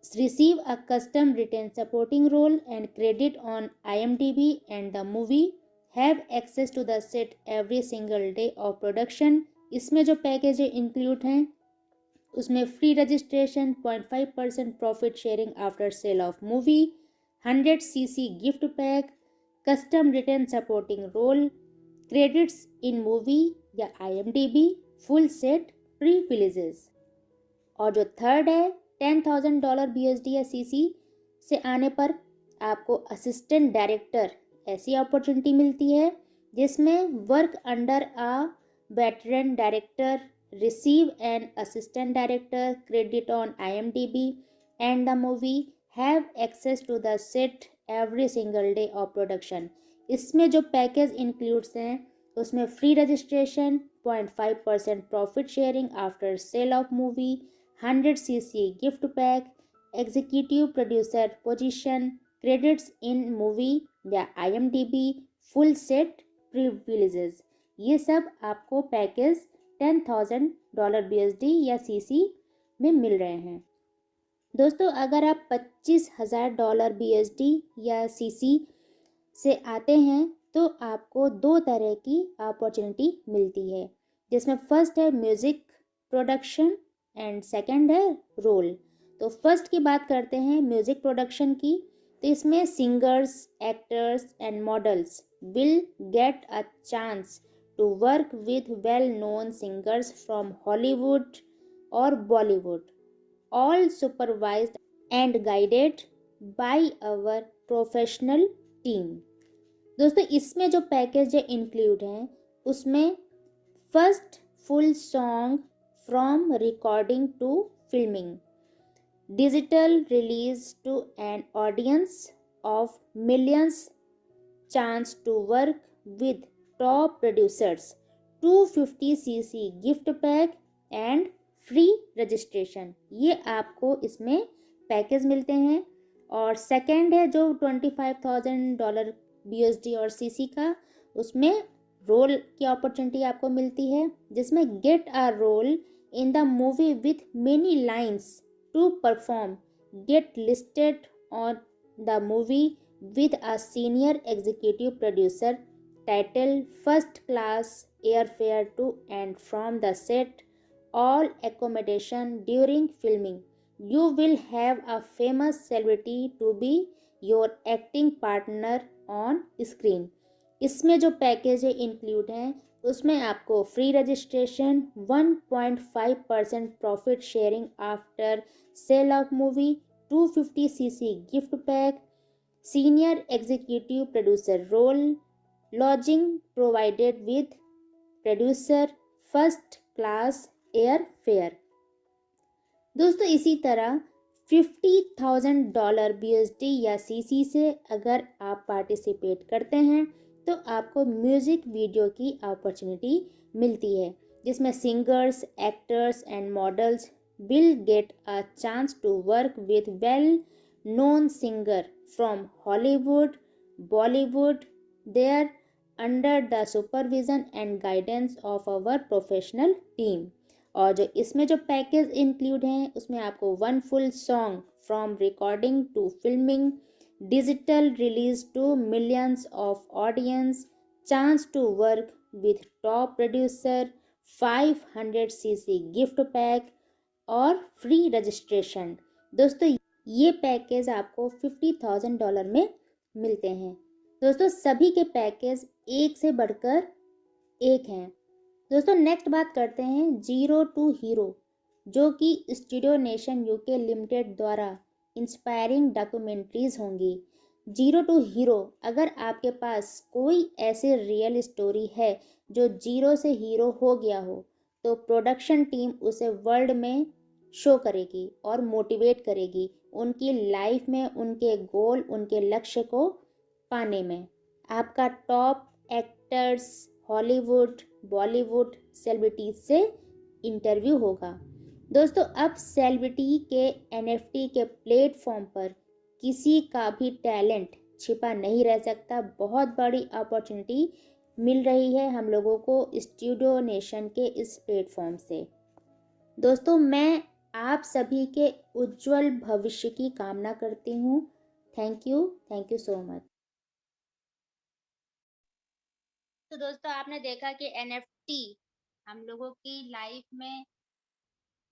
receive a custom written supporting role and credit on IMDb, and the movie have access to the set every single day of production। इसमें जो package include हैं उसमें free registration, 0.5% profit sharing after sale of movie, 100cc gift pack, custom return supporting role, credits in movie या IMDb, full set privileges. और जो third है $10,000 BSD या CC से आने पर आपको असिस्टेंट डायरेक्टर ऐसी अपॉर्चुनिटी मिलती है जिसमें work under a veteran director, receive an assistant director, credit on IMDb, and the movie have access to the set every single day of production। इसमें जो पैकेज इंक्लूड्स हैं उसमें free registration, 0.5% profit sharing after sale of movie, 100cc gift pack, executive producer position, credits in movie या IMDb, full set privileges. ये सब आपको package $10,000 BSD या CC में मिल रहे हैं। दोस्तों अगर आप $25,000 BSD या CC से आते हैं तो आपको दो तरह की अपॉर्चुनिटी मिलती है, जिसमें फर्स्ट है म्यूज़िक प्रोडक्शन एंड सेकंड है रोल। तो फर्स्ट की बात करते हैं म्यूज़िक प्रोडक्शन की। तो इसमें singers, actors and models will get a chance to work with well-known singers from Hollywood or Bollywood, all supervised and guided by our professional team। दोस्तों इसमें जो पैकेज इंक्लूड हैं उसमें first full song from recording to filming, digital release to an audience of millions, chance to work with top producers, 250cc gift pack and free registration. ये आपको इसमें package मिलते हैं। और सेकंड है जो $25,000 BSD और CC का, उसमें रोल की अपॉर्चुनिटी आपको मिलती है जिसमें get a role in the movie with many lines to perform, get listed on the movie with a senior executive producer, title, first class airfare to and from the set, all accommodation during filming, you will have a famous celebrity to be your acting partner on screen। इसमें जो package include हैं उसमें आपको free registration, 1.5% profit sharing after sale of movie, 250cc gift pack, senior executive producer role, lodging provided with producer, first class air fare. दोस्तों इसी तरह $50,000 BSD या CC से अगर आप पार्टिसिपेट करते हैं तो आपको म्यूज़िक वीडियो की अपॉर्चुनिटी मिलती है जिसमें singers, actors and models will get a chance to work with well known singer from Hollywood, Bollywood, there under the supervision and guidance of our professional team. और जो इसमें जो पैकेज इंक्लूड हैं उसमें आपको 1 full song from recording to filming, digital release to millions of audience, chance to work with top producer, 500cc gift pack और free registration. दोस्तों ये पैकेज आपको $50,000 में मिलते हैं। दोस्तों सभी के पैकेज एक से बढ़कर एक हैं। दोस्तों नेक्स्ट बात करते हैं जीरो टू हीरो, जो कि स्टूडियो नेशन UK लिमिटेड द्वारा इंस्पायरिंग डॉक्यूमेंट्रीज होंगी। जीरो टू हीरो, अगर आपके पास कोई ऐसे रियल स्टोरी है जो जीरो से हीरो हो गया हो तो प्रोडक्शन टीम उसे वर्ल्ड में शो करेगी और मोटिवेट करेगी उनकी लाइफ में उनके गोल, उनके लक्ष्य को पाने में। आपका top actors, Hollywood, Bollywood celebrities से इंटरव्यू होगा। दोस्तों अब सेलिब्रिटी के NFT के प्लेटफॉर्म पर किसी का भी टैलेंट छिपा नहीं रह सकता। बहुत बड़ी अपॉर्चुनिटी मिल रही है हम लोगों को स्टूडियो नेशन के इस प्लेटफॉर्म से। दोस्तों, मैं आप सभी के उज्जवल भविष्य की कामना करती हूँ। Thank you so much. तो दोस्तों, आपने देखा कि एनएफटी हम लोगों की लाइफ में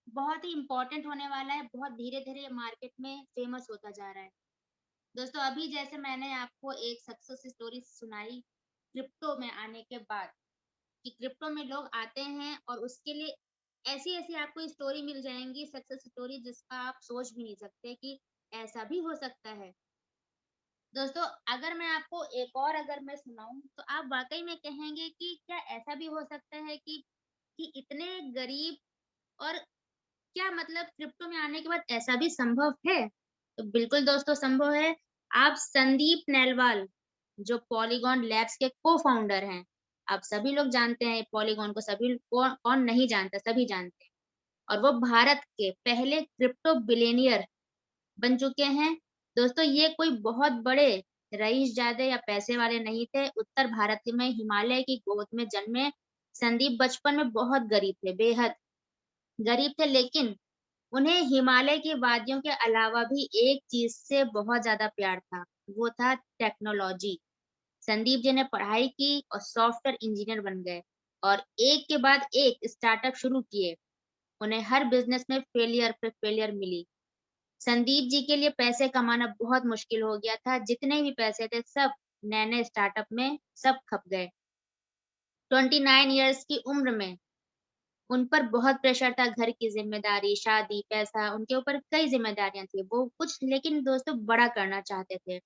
बहुत ही इम्पोर्टेंट होने वाला है, बहुत धीरे-धीरे मार्केट में फेमस होता जा रहा है। दोस्तों, अभी जैसे मैंने आपको एक सक्सेस स्टोरी सुनाई क्रिप्टो में आने के बाद, कि क्रिप्टो में लोग आते हैं और उसके लिए ऐसी-ऐसी आपको स्टोरी मिल जाएँगी, सक्सेस स्टोरी जिसका आप सोच भी नहीं सकते कि ऐसा भी हो सकता है। दोस्तों, अगर मैं आपको एक और अगर मैं सुनाऊँ, तो आप वाक़ई में कहेंगे कि क्या ऐसा भी हो सकता है कि इतने गरीब और क्या मतलब क्रिप्टो में आने के बाद ऐसा भी संभव है? तो बिल्कुल दोस्तों संभव है। आप संदीप नेलवाल, जो पॉलीगॉन लैब्स के को-फाउंडर हैं, आप सभी लोग जानते हैं पॉलीगॉन को, सभी कौन नहीं जानता, सभी जानते हैं। और वो भारत के पहले क्रिप्टो बिलियनियर बन चुके हैं। दोस्तों, ये कोई बहुत बड़े रईसज़ादे या पैसे वाले नहीं थे। उत्तर भारत में हिमालय की गोद में जन्मे संदीप बचपन में बहुत गरीब थे, बेहद गरीब थे, लेकिन उन्हें हिमालय की वादियों के अलावा भी एक चीज़ से बहुत ज़्यादा प्यार था, वो था टेक्नोलॉजी। संदीप जी ने पढ़ाई की और सॉफ्टवेयर इंजीनियर बन गए और एक के बाद एक स्टार्टअप शुरू किए। उन्हें हर बिज़नेस में फेलियर पे फेलियर मिली। संदीप जी के लिए पैसे कमाना बहुत मुश्किल हो गया था, जितने भी पैसे थे सब नए-नए स्टार्टअप में सब खप गए। 29 इयर्स की उम्र में उन पर बहुत प्रेशर था, घर की ज़िम्मेदारी, शादी, पैसा, उनके ऊपर कई ज़िम्मेदारियाँ थी। वो कुछ लेकिन दोस्तों बड़ा करना चाहते थे।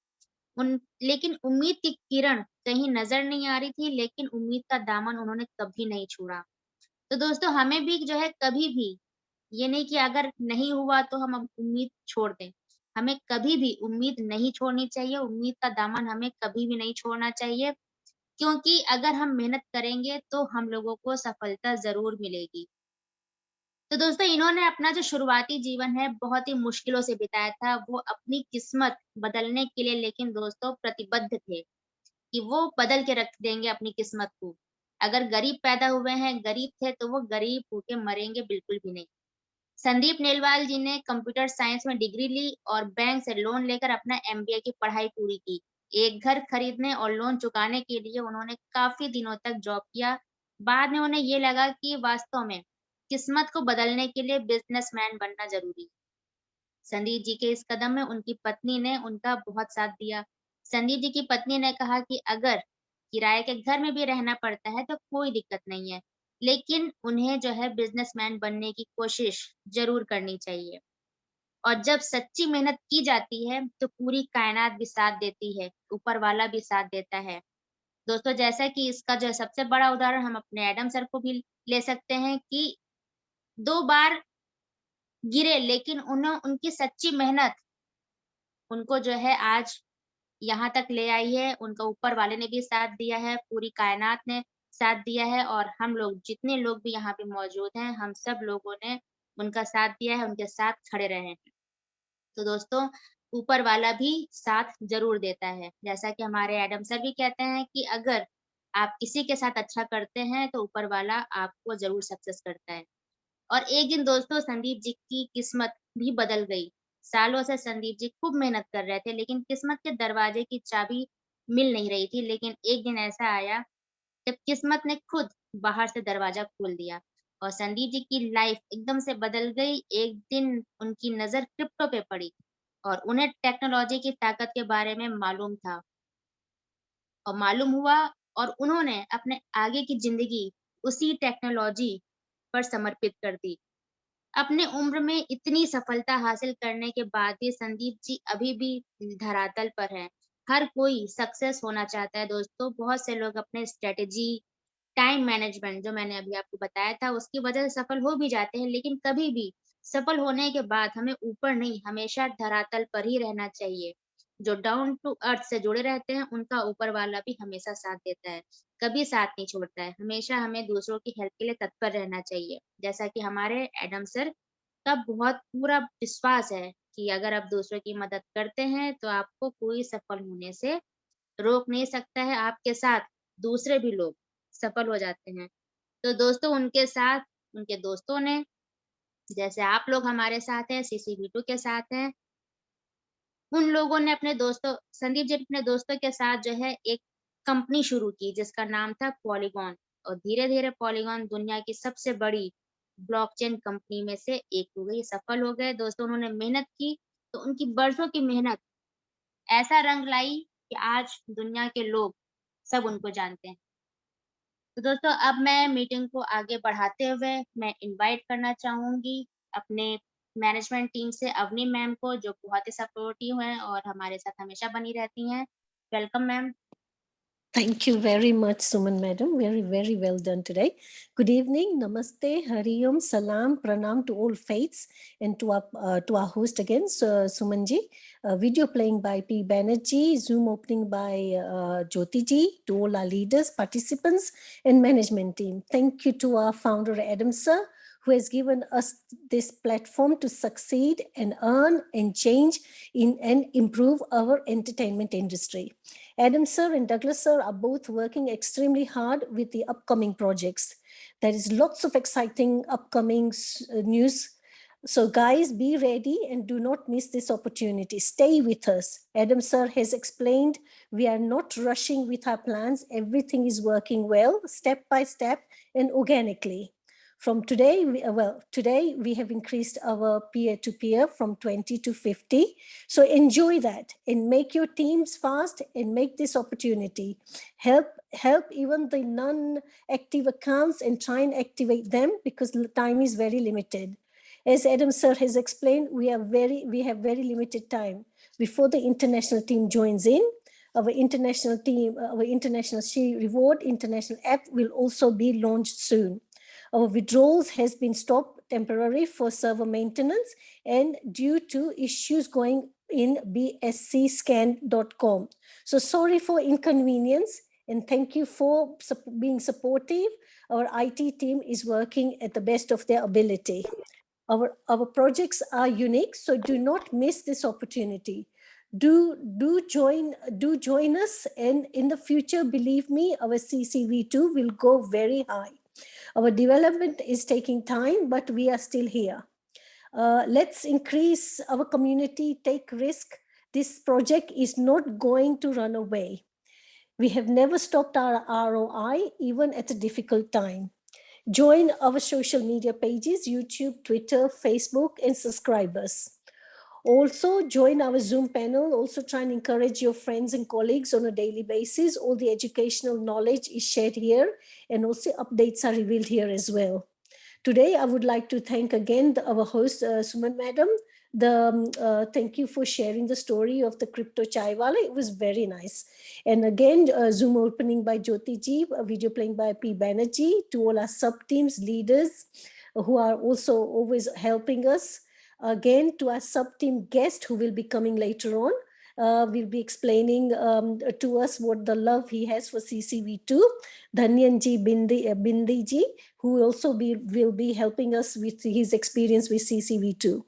उन लेकिन उम्मीद की किरण कहीं नज़र नहीं आ रही थी, लेकिन उम्मीद का दामन उन्होंने कभी नहीं छोड़ा। तो दोस्तों, हमें भी जो है कभी भी ये नहीं कि अगर नहीं हुआ तो हम अब उम्मीद छोड़ दें। हमें कभी भी उम्मीद नहीं छोड़नी चाहिए, उम्मीद का दामन हमें कभी भी नहीं छोड़ना चाहिए, क्योंकि अगर हम मेहनत करेंगे तो हम लोगों को सफलता ज़रूर मिलेगी। तो दोस्तों, इन्होंने अपना जो शुरुआती जीवन है बहुत ही मुश्किलों से बिताया था। वो अपनी किस्मत बदलने के लिए लेकिन दोस्तों प्रतिबद्ध थे, कि वो बदल के रख देंगे अपनी किस्मत को। अगर गरीब पैदा हुए हैं, गरीब थे तो वो गरीब होके मरेंगे बिल्कुल भी नहीं। संदीप नेलवाल जी ने कंप्यूटर साइंस में डिग्री ली और बैंक से लोन लेकर अपना एमबीए की पढ़ाई पूरी की। एक घर खरीदने और लोन चुकाने के लिए उन्होंने काफ़ी दिनों तक जॉब किया। बाद में उन्हें ये लगा कि वास्तव में किस्मत को बदलने के लिए बिज़नेसमैन बनना ज़रूरी है। संदीप जी के इस कदम में उनकी पत्नी ने उनका बहुत साथ दिया। संदीप जी की पत्नी ने कहा कि अगर किराए के घर में भी रहना पड़ता है तो कोई दिक्कत नहीं है, लेकिन उन्हें जो है बिज़नेसमैन बनने की कोशिश ज़रूर करनी चाहिए। और जब सच्ची मेहनत की जाती है, तो पूरी कायनात भी साथ देती है, ऊपर वाला भी साथ देता है। दोस्तों, जैसा कि इसका जो है सबसे बड़ा उदाहरण हम अपने एडम सर को भी ले सकते हैं कि 2 बार गिरे, लेकिन उनकी सच्ची मेहनत उनको जो है आज यहाँ तक ले आई है। उनका ऊपर वाले ने भी साथ दिया है, पूरी कायनात ने साथ दिया है और हम लोग जितने लोग भी यहाँ पे मौजूद हैं, हम सब लोगों ने उनका साथ दिया है, उनके साथ खड़े रहे हैं। तो दोस्तों, ऊपर वाला भी साथ ज़रूर देता है। जैसा कि हमारे एडम सर भी कहते हैं कि अगर आप किसी के साथ अच्छा करते हैं, तो ऊपर वाला आपको ज़रूर सक्सेस करता है। और एक दिन दोस्तों संदीप जी की किस्मत भी बदल गई। सालों से संदीप जी खूब मेहनत कर रहे थे, लेकिन किस्मत के दरवाजे की चाबी मिल नहीं रही थी। लेकिन एक दिन ऐसा आया जब किस्मत ने खुद बाहर से दरवाजा खोल दिया और संदीप जी की लाइफ एकदम से बदल गई। एक दिन उनकी नज़र क्रिप्टो पे पड़ी और उन्हें टेक्नोलॉजी की ताकत के बारे में मालूम था और मालूम हुआ और उन्होंने अपने आगे की ज़िंदगी उसी टेक्नोलॉजी पर समर्पित कर दी। अपने उम्र में इतनी सफलता हासिल करने के बाद भी संदीप जी अभी भी धरातल पर हैं। हर कोई सक्सेस होना चाहता है दोस्तों। बहुत से लोग अपने स्ट्रैटेजी, टाइम मैनेजमेंट जो मैंने अभी आपको बताया था उसकी वजह से सफल हो भी जाते हैं, लेकिन कभी भी सफल होने के बाद हमें ऊपर नहीं, हमेशा धरातल पर ही रहना चाहिए। जो डाउन टू अर्थ से जुड़े रहते हैं, उनका ऊपर वाला भी हमेशा साथ देता है, कभी साथ नहीं छोड़ता है। हमेशा हमें दूसरों की हेल्प के लिए तत्पर रहना चाहिए। जैसा कि हमारे एडम सर का बहुत पूरा विश्वास है कि अगर आप दूसरों की मदद करते हैं, तो आपको कोई सफल होने से रोक नहीं सकता है। आपके साथ दूसरे भी लोग सफल हो जाते हैं। तो दोस्तों उनके साथ उनके दोस्तों ने, जैसे आप लोग हमारे साथ हैं, CCV2 के साथ हैं, उन लोगों ने अपने दोस्तों संदीप जी अपने दोस्तों के साथ जो है एक कंपनी शुरू की जिसका नाम था पॉलीगॉन, और धीरे-धीरे पॉलीगॉन दुनिया की सबसे बड़ी ब्लॉकचेन कंपनी में से एक हो गई, सफल हो गए। दोस्तों उन्होंने मेहनत की, तो उनकी बरसों की मेहनत ऐसा रंग लाई कि आज दुनिया के लोग सब उनको जानते हैं। तो दोस्तों अब मैं मीटिंग को आगे बढ़ाते हुए मैं इनवाइट करना चाहूँगी अपने मैनेजमेंट टीम से अवनी मैम को, जो बहुत ही सपोर्टिव हैं और हमारे साथ हमेशा बनी रहती हैं। Welcome ma'am. Thank you very much, Suman Madam. Very, very well done today. Good evening. Namaste, Hari Om, Salam, Pranam to all faiths, and to our host again, Suman ji. Video playing by P. Banerjee, Zoom opening by Jyoti ji, to all our leaders, participants, and management team. Thank you to our founder, Adam sir, who has given us this platform to succeed and earn and change and improve our entertainment industry. Adam sir and Douglas sir are both working extremely hard with the upcoming projects. There is lots of exciting upcoming news. So guys, be ready and do not miss this opportunity. Stay with us. Adam sir has explained we are not rushing with our plans. Everything is working well, step by step and organically. From today, today we have increased our peer-to-peer from 20 to 50. So enjoy that and make your teams fast and make this opportunity. Help even the non-active accounts and try and activate them because the time is very limited. As Adam sir has explained, we have very limited time before the international team joins in. Our international team, our international She Reward international app will also be launched soon. Our withdrawals has been stopped temporarily for server maintenance and due to issues going in bscscan.com. So sorry for inconvenience and thank you for being supportive. Our IT team is working at the best of their ability. Our projects are unique, so do not miss this opportunity. Do join us, and in the future, believe me, our CCV2 will go very high. Our development is taking time, but we are still here. Let's increase our community, take risk. This project is not going to run away. We have never stopped our ROI, even at a difficult time. Join our social media pages, YouTube, Twitter, Facebook, and subscribers. Also join our Zoom panel. Also try and encourage your friends and colleagues on a daily basis. All the educational knowledge is shared here and also updates are revealed here as well. Today, I would like to thank again our host, Suman Madam. Thank you for sharing the story of the crypto chaiwala. It was very nice. And again, Zoom opening by Jyoti ji, a video playing by P. Banerjee, to all our sub-teams, leaders who are also always helping us. Again, to our sub-team guest who will be coming later on. Will be explaining to us what the love he has for CCV2. Dhanyanji Bindi ji, who also will be helping us with his experience with CCV2.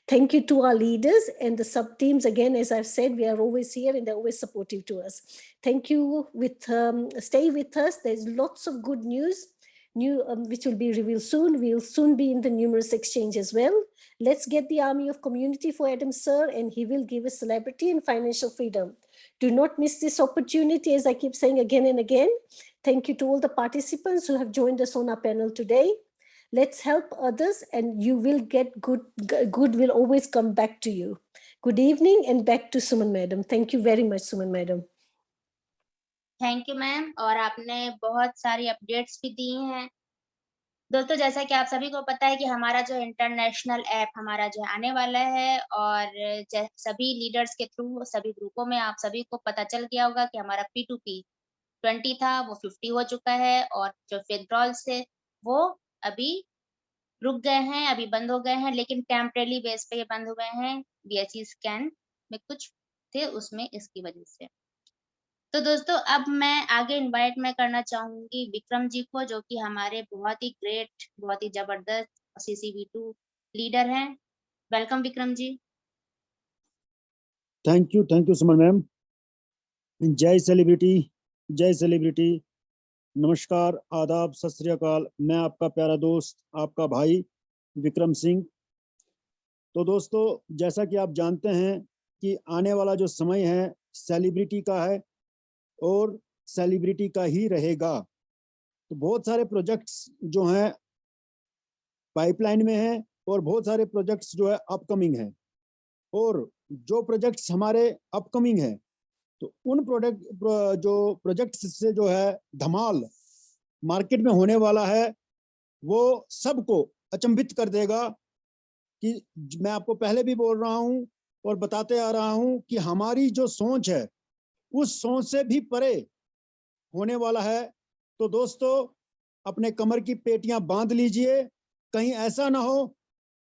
Thank you to our leaders and the sub-teams. Again, as I've said, we are always here and they're always supportive to us. Thank you. Stay with us. There's lots of good news, which will be revealed soon. We'll soon be in the numerous exchange as well. Let's get the army of community for Adam sir, and he will give us celebrity and financial freedom. Do not miss this opportunity, as I keep saying again and again. Thank you to all the participants who have joined us on our panel today. Let's help others and you will get good will always come back to you. Good evening and back to Suman Madam. Thank you very much, Suman Madam. Thank you ma'am, और आपने बहुत सारी updates भी दी हैं। दोस्तों जैसा कि आप सभी को पता है कि हमारा जो इंटरनेशनल ऐप हमारा जो आने वाला है, और सभी लीडर्स के थ्रू सभी ग्रुपों में आप सभी को पता चल गया होगा कि हमारा P2P 20 था वो 50 हो चुका है, और जो विथड्रॉल्स थे वो अभी रुक गए हैं, अभी बंद हो गए हैं, लेकिन टेम्परेरी बेस पे ये बंद हो गए हैं। BSE स्कैन में कुछ थे उसमें, इसकी वजह से। तो दोस्तों अब मैं आगे इनवाइट करना चाहूंगी विक्रम जी को, जो कि हमारे बहुत ही ग्रेट, बहुत ही जबरदस्त CCV2 लीडर हैं। Welcome Vikram ji. Thank you Suman ma'am. जय सेलिब्रिटी, जय सेलिब्रिटी, नमस्कार, आदाब, सत श्री अकाल। मैं आपका प्यारा दोस्त, आपका भाई विक्रम सिंह। तो दोस्तों, जैसा कि आप जानते हैं कि आने वाला जो समय है सेलिब्रिटी का है और सेलिब्रिटी का ही रहेगा। तो बहुत सारे प्रोजेक्ट्स जो हैं पाइपलाइन में हैं और बहुत सारे प्रोजेक्ट्स जो है अपकमिंग हैं। और जो प्रोजेक्ट्स हमारे अपकमिंग हैं तो उन प्रोजेक्ट्स से जो है धमाल मार्केट में होने वाला है, वो सबको अचंभित कर देगा। कि मैं आपको पहले भी बोल रहा हूं और बताते आ रहा हूं कि हमारी जो सोच है उस सोच से भी परे होने वाला है। तो दोस्तों, अपने कमर की पेटियां बांध लीजिए, कहीं ऐसा ना हो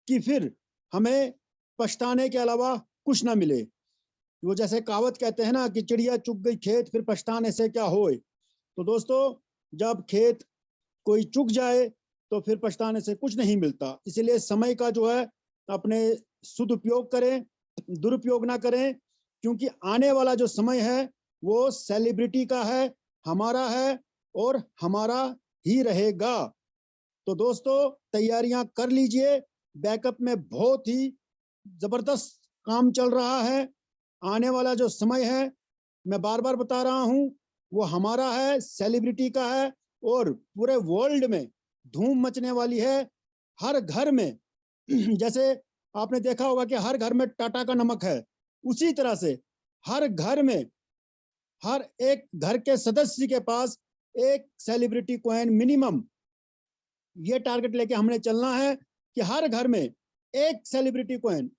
कि फिर हमें पछताने के अलावा कुछ ना मिले। वो जैसे कहावत कहते हैं ना कि चिड़िया चुग गई खेत, फिर पछताने से क्या होए। तो दोस्तों, जब खेत कोई चुग जाए तो फिर पछताने से कुछ नहीं मिलता। इसलिए समय का जो है अपने सदुपयोग करें, दुरुपयोग ना करें, क्योंकि आने वाला जो समय है वो सेलिब्रिटी का है, हमारा है और हमारा ही रहेगा। तो दोस्तों, तैयारियां कर लीजिए। बैकअप में बहुत ही जबरदस्त काम चल रहा है। आने वाला जो समय है, मैं बार बार बता रहा हूं, वो हमारा है, सेलिब्रिटी का है और पूरे वर्ल्ड में धूम मचने वाली है। हर घर में जैसे आपने देखा होगा कि हर घर में टाटा का नमक है, उसी तरह से हर घर में, हर एक घर के सदस्य के पास एक सेलिब्रिटी कॉइन मिनिमम, ये टारगेट लेके हमने चलना है कि हर घर में एक सेलिब्रिटी कॉइन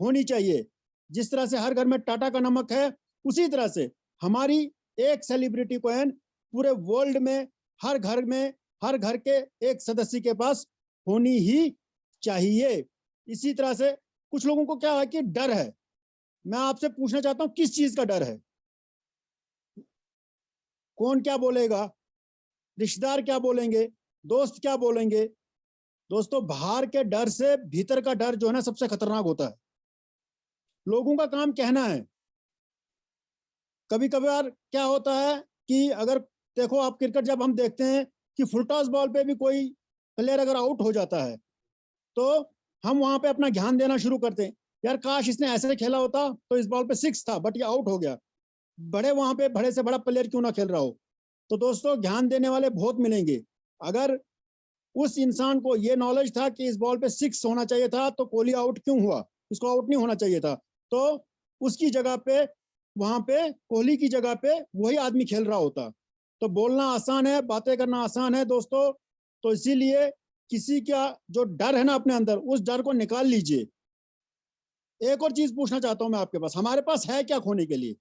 होनी चाहिए। जिस तरह से हर घर में टाटा का नमक है, उसी तरह से हमारी एक सेलिब्रिटी कॉइन पूरे वर्ल्ड में हर घर में, हर घर के एक सदस्य के पास होनी ही चाहिए। इसी तरह से कुछ लोगों को क्या है कि डर है। मैं आपसे पूछना चाहता हूं, किस चीज का डर है? कौन क्या बोलेगा, रिश्तेदार क्या बोलेंगे, दोस्त क्या बोलेंगे? दोस्तों, बाहर के डर से भीतर का डर जो है ना सबसे खतरनाक होता है। लोगों का काम कहना है। कभी कभार क्या होता है कि अगर देखो आप क्रिकेट जब हम देखते हैं कि फुल टॉस बॉल पे भी कोई प्लेयर अगर आउट हो जाता है तो हम वहां पे अपना ध्यान देना शुरू करते हैं, यार काश इसने ऐसे खेला होता तो इस बॉल पे 6 था बट ये आउट हो गया। बड़े वहां पे बड़े से बड़ा प्लेयर क्यों ना खेल रहा हो। तो दोस्तों, ध्यान देने वाले बहुत मिलेंगे। अगर उस इंसान को ये नॉलेज था कि इस बॉल पे 6 होना चाहिए था तो कोहली आउट क्यों हुआ, इसको आउट नहीं होना चाहिए था, तो उसकी जगह पे, वहां पे कोहली की जगह पे वही आदमी खेल रहा होता। तो बोलना आसान है, बातें करना आसान है दोस्तों। तो इसीलिए किसी का जो डर है ना अपने अंदर, उस डर को निकाल लीजिए। एक और चीज पूछना चाहता हूं मैं आपके पास, हमारे पास है क्या खोने के लिए?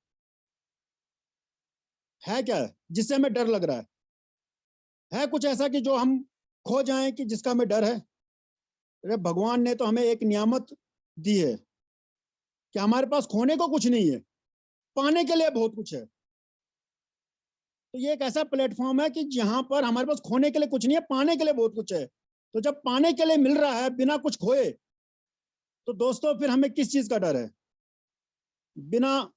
है क्या है जिससे हमें डर लग रहा है कुछ ऐसा कि जो हम खो जाएं कि जिसका हमें डर है? अरे भगवान ने तो हमें एक नियामत दी है कि हमारे पास खोने को कुछ नहीं है, पाने के लिए बहुत कुछ है। तो ये एक ऐसा प्लेटफॉर्म है कि जहां पर हमारे पास खोने के लिए कुछ नहीं है, पाने के लिए बहुत कुछ है। तो जब पाने के लिए मिल रहा है बिना कुछ खोए, तो दोस्तों फिर हमें किस चीज का डर है? बिना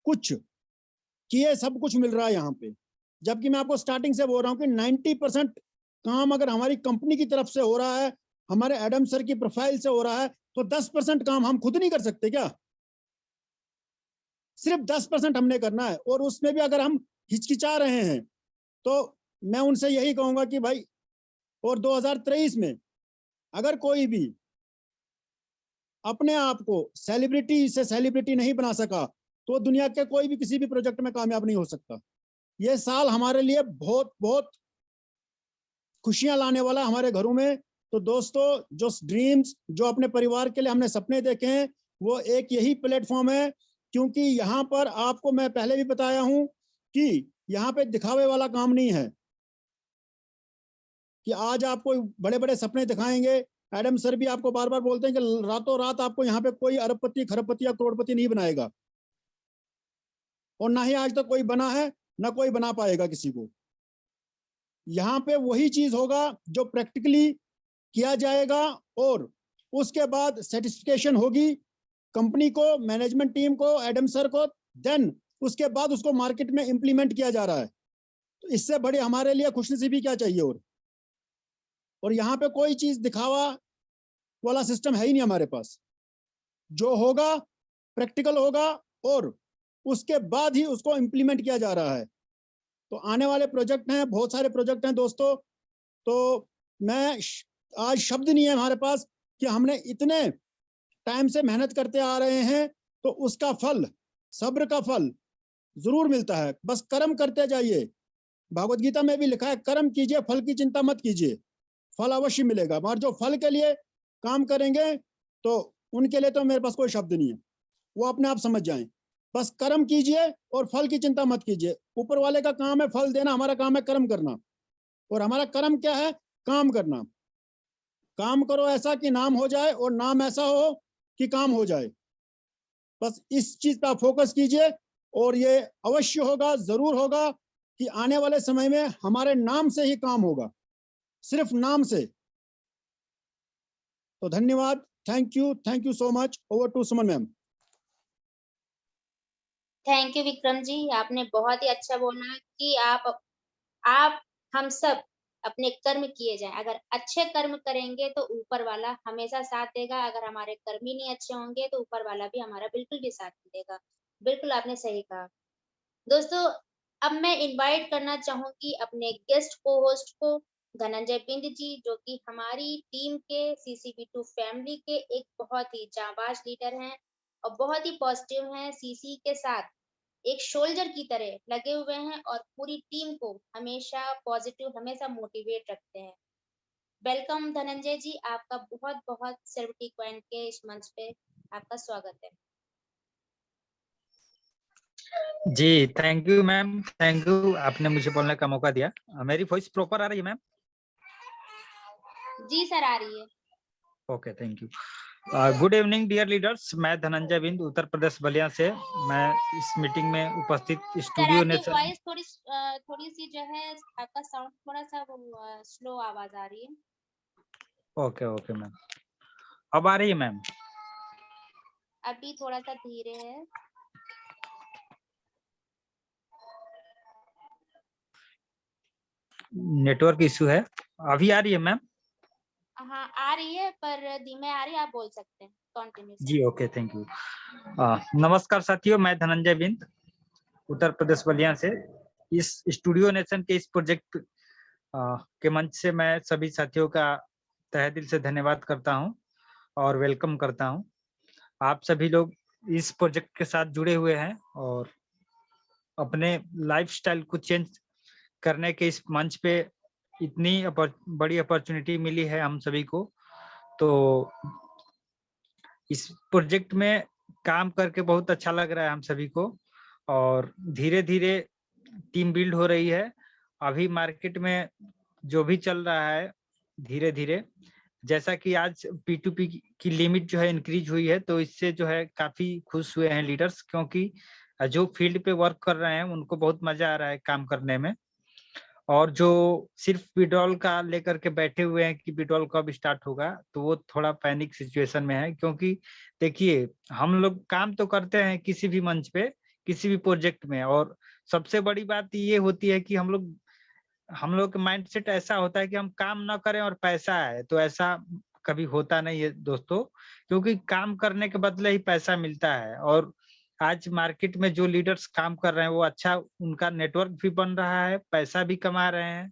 कुछ किए सब कुछ मिल रहा है यहाँ पे। जबकि मैं आपको स्टार्टिंग से बोल रहा हूँ कि 90% काम अगर हमारी कंपनी की तरफ से हो रहा है, हमारे एडम सर की प्रोफाइल से हो रहा है, तो 10% काम हम खुद नहीं कर सकते क्या? सिर्फ 10% हमने करना है, और उसमें भी अगर हम हिचकिचा रहे हैं तो मैं उनसे यही कहूंगा कि भाई, और 2023 में अगर कोई भी अपने आप को सेलिब्रिटी से सेलिब्रिटी नहीं बना सका तो दुनिया के कोई भी किसी भी प्रोजेक्ट में कामयाब नहीं हो सकता। ये साल हमारे लिए बहुत बहुत खुशियां लाने वाला हमारे घरों में। तो दोस्तों, जो ड्रीम्स, जो अपने परिवार के लिए हमने सपने देखे हैं, वो एक यही प्लेटफॉर्म है। क्योंकि यहाँ पर आपको मैं पहले भी बताया हूं कि यहाँ पे दिखावे वाला काम नहीं है कि आज आपको बड़े बड़े सपने दिखाएंगे। एडम सर भी आपको बार बार बोलते हैं कि रातों रात आपको यहाँ पे कोई अरबपति, खरबपति या करोड़पति नहीं बनाएगा, और ना ही आज तक कोई बना है, ना कोई बना पाएगा किसी को। यहाँ पे वही चीज होगा जो प्रैक्टिकली किया जाएगा, और उसके बाद सर्टिफिकेशन होगी कंपनी को, मैनेजमेंट टीम को, एडम सर को, देन उसके बाद उसको मार्केट में इंप्लीमेंट किया जा रहा है। तो इससे बड़ी हमारे लिए खुशनसीबी क्या चाहिए। और यहाँ पे कोई चीज दिखावा वाला सिस्टम है ही नहीं हमारे पास। जो होगा प्रैक्टिकल होगा और उसके बाद ही उसको इम्प्लीमेंट किया जा रहा है। तो आने वाले प्रोजेक्ट हैं, बहुत सारे प्रोजेक्ट हैं दोस्तों। तो मैं आज शब्द नहीं है हमारे पास कि हमने इतने टाइम से मेहनत करते आ रहे हैं, तो उसका फल, सब्र का फल जरूर मिलता है। बस कर्म करते जाइए। भागवत गीता में भी लिखा है, कर्म कीजिए, फल की चिंता मत कीजिए, फल अवश्य मिलेगा। मगर जो फल के लिए काम करेंगे तो उनके लिए तो मेरे पास कोई शब्द नहीं है, वो अपने आप समझ जाएं। बस कर्म कीजिए और फल की चिंता मत कीजिए। ऊपर वाले का काम है फल देना, हमारा काम है कर्म करना। और हमारा कर्म क्या है? काम करना। काम करो ऐसा कि नाम हो जाए और नाम ऐसा हो कि काम हो जाए। बस इस चीज का फोकस कीजिए और ये अवश्य होगा, जरूर होगा कि आने वाले समय में हमारे नाम से ही काम होगा, सिर्फ नाम से। तो धन्यवाद, thank you so much. Over to Suman ma'am. Thank you Vikram ji, आपने बहुत ही अच्छा बोला कि आप हम सब अपने कर्म किए जाएं। अगर अच्छे कर्म करेंगे तो ऊपर वाला हमेशा साथ देगा। अगर हमारे कर्म ही नहीं अच्छे होंगे तो ऊपर वाला भी हमारा बिल्कुल भी साथ नहीं देगा। बिल्कुल आपने सही कहा। दोस्तों, अब मैं इनवाइट करना चाहूंगी अपने गेस्ट को होस्ट को, धनंजय बिंद जी, जो कि हमारी टीम के CCB2 फैमिली के एक बहुत ही जांबाज लीडर हैं और बहुत ही पॉजिटिव हैं। सीसी के साथ एक सोल्जर की तरह लगे हुए हैं और पूरी टीम को हमेशा पॉजिटिव, हमेशा मोटिवेट रखते हैं। वेलकम धनंजय जी, आपका बहुत बहुत सेलिब्रिटी पॉइंट के इस मंच पे आपका स्वागत है। जी thank you ma'am, thank you, आपने मुझे बोलने का मौका दिया। मेरी वॉइस प्रॉपर आ रही है मैम? जी सर, आ रही है। Okay, thank you. Good evening dear leaders, मैं धनंजय बिंद उत्तर प्रदेश बलिया से। मैं इस मीटिंग में उपस्थित सर स्टूडियो आपकी नेशन। वॉइस थोड़ी सी जो है, आपका साउंड थोड़ा सा स्लो आवाज आ रही है। ओके ओके मैम, अब आ रही है मैम? अभी थोड़ा सा धीरे है। नेटवर्क इशू है। अभी आ रही है मैम? हाँ आ रही है पर धीमे आ रही है, आप बोल सकते हैं कंटिन्यू। जी ओके, थैंक यू। नमस्कार साथियों, मैं धनंजय बिंद उत्तर प्रदेश बलिया से। इस स्टूडियो नेशन के इस प्रोजेक्ट के मंच से मैं सभी साथियों का तहे दिल से धन्यवाद करता हूं और वेलकम करता हूं। आप सभी लोग इस प्रोजेक्ट के साथ जुड़े हुए हैं और अपने लाइफस्टाइल को चेंज करने के इस मंच पे इतनी बड़ी अपॉर्चुनिटी मिली है हम सभी को। तो इस प्रोजेक्ट में काम करके बहुत अच्छा लग रहा है हम सभी को और धीरे धीरे टीम बिल्ड हो रही है। अभी मार्केट में जो भी चल रहा है धीरे धीरे, जैसा कि आज P2P की लिमिट जो है इंक्रीज हुई है, तो इससे जो है काफी खुश हुए हैं लीडर्स, क्योंकि जो फील्ड पे वर्क कर रहे हैं उनको बहुत मजा आ रहा है काम करने में। और जो सिर्फ विड्रॉल का लेकर के बैठे हुए हैं कि विड्रॉल कब स्टार्ट होगा, तो वो थोड़ा पैनिक सिचुएशन में है। क्योंकि देखिए, हम लोग काम तो करते हैं किसी भी मंच पे, किसी भी प्रोजेक्ट में, और सबसे बड़ी बात ये होती है कि हम लोग का माइंडसेट ऐसा होता है कि हम काम ना करें और पैसा आए। तो ऐसा कभी होता नहीं है दोस्तों, क्योंकि काम करने के बदले ही पैसा मिलता है। और आज मार्केट में जो लीडर्स काम कर रहे हैं वो अच्छा, उनका नेटवर्क भी बन रहा है, पैसा भी कमा रहे हैं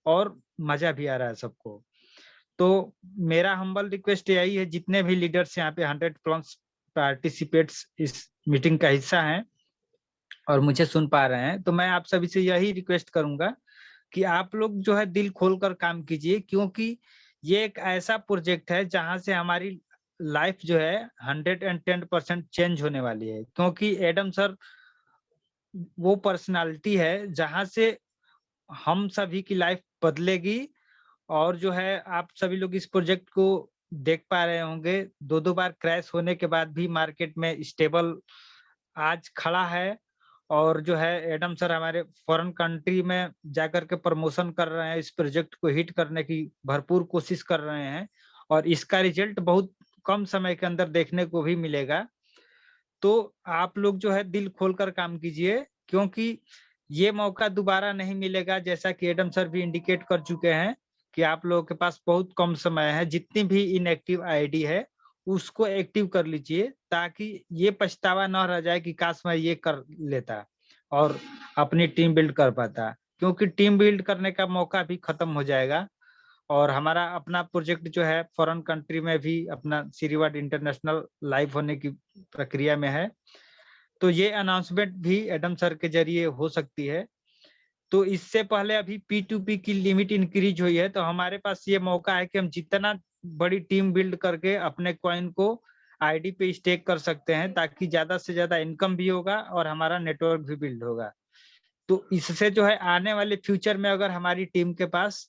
और मजा भी आ रहा है सबको। तो मेरा हम्बल रिक्वेस्ट यही है, जितने भी लीडर्स यहाँ पे 100+ पार्टिसिपेट्स इस मीटिंग का हिस्सा हैं और मुझे सुन पा रहे हैं, तो मैं आप सभी से यही रिक्वेस्ट करूंगा कि आप लोग जो है दिल खोलकर काम कीजिए, क्योंकि ये एक ऐसा प्रोजेक्ट है जहां से हमारी लाइफ जो है 110% चेंज होने वाली है। क्योंकि एडम सर वो पर्सनालिटी है जहां से हम सभी की लाइफ बदलेगी। और जो है आप सभी लोग इस प्रोजेक्ट को देख पा रहे होंगे, 2 बार क्रैश होने के बाद भी मार्केट में स्टेबल आज खड़ा है। और जो है एडम सर हमारे फॉरेन कंट्री में जाकर के प्रमोशन कर रहे हैं, इस प्रोजेक्ट को हिट करने की भरपूर कोशिश कर रहे हैं और इसका रिजल्ट बहुत कम समय के अंदर देखने को भी मिलेगा। तो आप लोग जो है दिल खोलकर काम कीजिए, क्योंकि ये मौका दोबारा नहीं मिलेगा। जैसा कि एडम सर भी इंडिकेट कर चुके हैं कि आप लोगों के पास बहुत कम समय है, जितनी भी इनएक्टिव आईडी है उसको एक्टिव कर लीजिए, ताकि ये पछतावा न रह जाए कि काश मैं ये कर लेता और अपनी टीम बिल्ड कर पाता, क्योंकि टीम बिल्ड करने का मौका भी खत्म हो जाएगा। और हमारा अपना प्रोजेक्ट जो है फॉरेन कंट्री में भी अपना सीरीवाट इंटरनेशनल लाइव होने की प्रक्रिया में है, तो ये अनाउंसमेंट भी एडम सर के जरिए हो सकती है। तो इससे पहले अभी P2P की लिमिट इंक्रीज हुई है, तो हमारे पास ये मौका है कि हम जितना बड़ी टीम बिल्ड करके अपने कॉइन को आईडी पे स्टेक कर सकते हैं, ताकि ज्यादा से ज्यादा इनकम भी होगा और हमारा नेटवर्क भी बिल्ड होगा। तो इससे जो है आने वाले फ्यूचर में अगर हमारी टीम के पास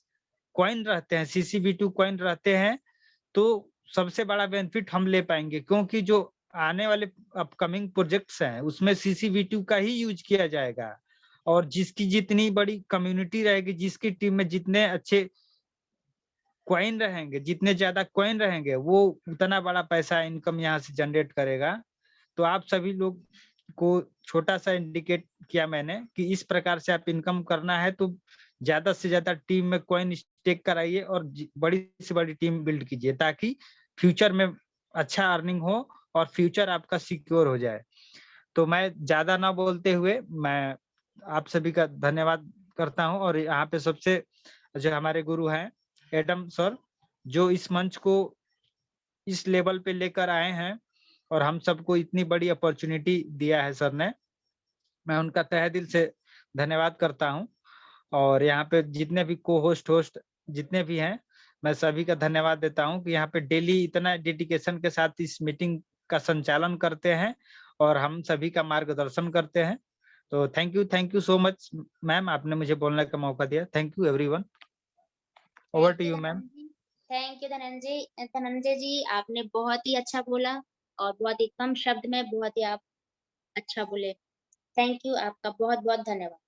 कॉइन रहते हैं, CCV2 कॉइन रहते हैं, तो सबसे बड़ा बेनिफिट हम ले पाएंगे, क्योंकि जो आने वाले अपकमिंग प्रोजेक्ट्स हैं उसमें CCV2 का ही यूज किया जाएगा। और जिसकी जितनी बड़ी कम्युनिटी रहेगी, जिसकी टीम में जितने अच्छे कॉइन रहेंगे, जितने ज्यादा कॉइन रहेंगे, वो उतना बड़ा पैसा इनकम यहाँ से जनरेट करेगा। तो आप सभी लोग को छोटा सा इंडिकेट किया मैंने कि इस प्रकार से आप इनकम करना है तो ज्यादा से ज्यादा टीम में कॉइन स्टेक कराइए और बड़ी से बड़ी टीम बिल्ड कीजिए, ताकि फ्यूचर में अच्छा अर्निंग हो और फ्यूचर आपका सिक्योर हो जाए। तो मैं ज्यादा ना बोलते हुए मैं आप सभी का धन्यवाद करता हूं, और यहाँ पे सबसे जो हमारे गुरु हैं एडम सर, जो इस मंच को इस लेवल पे लेकर आए हैं और हम सबको इतनी बड़ी अपॉर्चुनिटी दिया है सर ने, मैं उनका तहे दिल से धन्यवाद करता हूं। और यहाँ पे जितने भी होस्ट जितने भी हैं, मैं सभी का धन्यवाद देता हूं कि यहाँ पे डेली इतना डेडिकेशन के साथ इस मीटिंग का संचालन करते हैं और हम सभी का मार्गदर्शन करते हैं। तो thank you so much ma'am, आपने मुझे बोलने का मौका दिया। Thank you everyone, over to you ma'am. Thank you Dhananjay ji, आपने बहुत ही अच्छा बोला और बहुत ही कम शब्द में बहुत ही आप अच्छा बोले। थैंक यू, आपका बहुत बहुत धन्यवाद।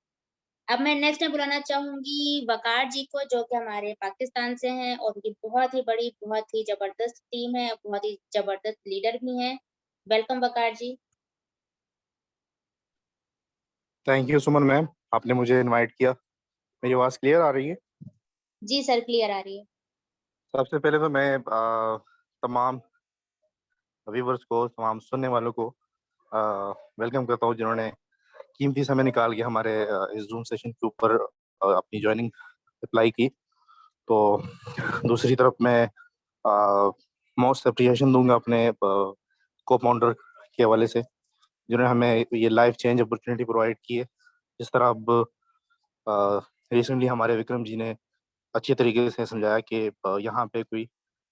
अब मैं नेक्स्ट में बुलाना चाहूंगी वकार जी को, जो कि हमारे पाकिस्तान से हैं और उनकी बहुत ही बड़ी, बहुत ही जबरदस्त टीम है, बहुत ही जबरदस्त लीडर भी हैं। Welcome Waqar ji. Thank you Suman ma'am, आपने मुझे इनवाइट किया। मेरी आवाज़ क्लियर आ रही है? जी सर, क्लियर आ रही है। सबसे पहले तो मैं तमाम व्यूवर्स को, तमाम सुनने वालों को वेलकम करता हूँ, जिन्होंने कीमती समय निकाल के हमारे इस जूम सेशन के ऊपर अपनी ज्वाइनिंग अप्लाई की। तो दूसरी तरफ मैं मोस्ट अप्रिशिएशन दूंगा अपने को फाउंडर के हवाले से, जिन्होंने हमें ये लाइफ चेंज अपॉर्चुनिटी प्रोवाइड की है। जिस तरह अब रिसेंटली हमारे विक्रम जी ने अच्छे तरीके से समझाया कि यहाँ पे कोई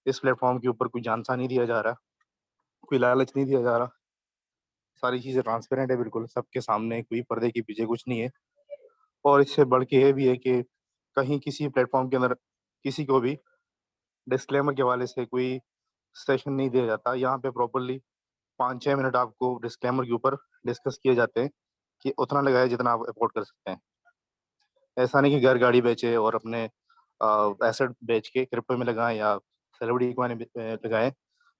इस प्लेटफॉर्म के ऊपर कोई जानसा नहीं दिया जा रहा, कोई लालच नहीं दिया जा रहा, सारी चीज़ें ट्रांसपेरेंट है, बिल्कुल सबके सामने, कोई पर्दे के पीछे कुछ नहीं है। और इससे बढ़ के ये भी है कि कहीं किसी प्लेटफॉर्म के अंदर किसी को भी डिस्क्लेमर के हवाले से कोई सेशन नहीं दिया जाता। यहाँ पे प्रॉपरली 5-6 मिनट आपको डिस्क्लेमर के ऊपर डिस्कस किए जाते हैं कि उतना लगाए जितना आप अफोर्ड कर सकते हैं। ऐसा नहीं कि घर गाड़ी बेचे और अपने एसेट बेच के क्रिप्टो में लगाएं या सेलिब्रिटी कॉइन में लगाएं,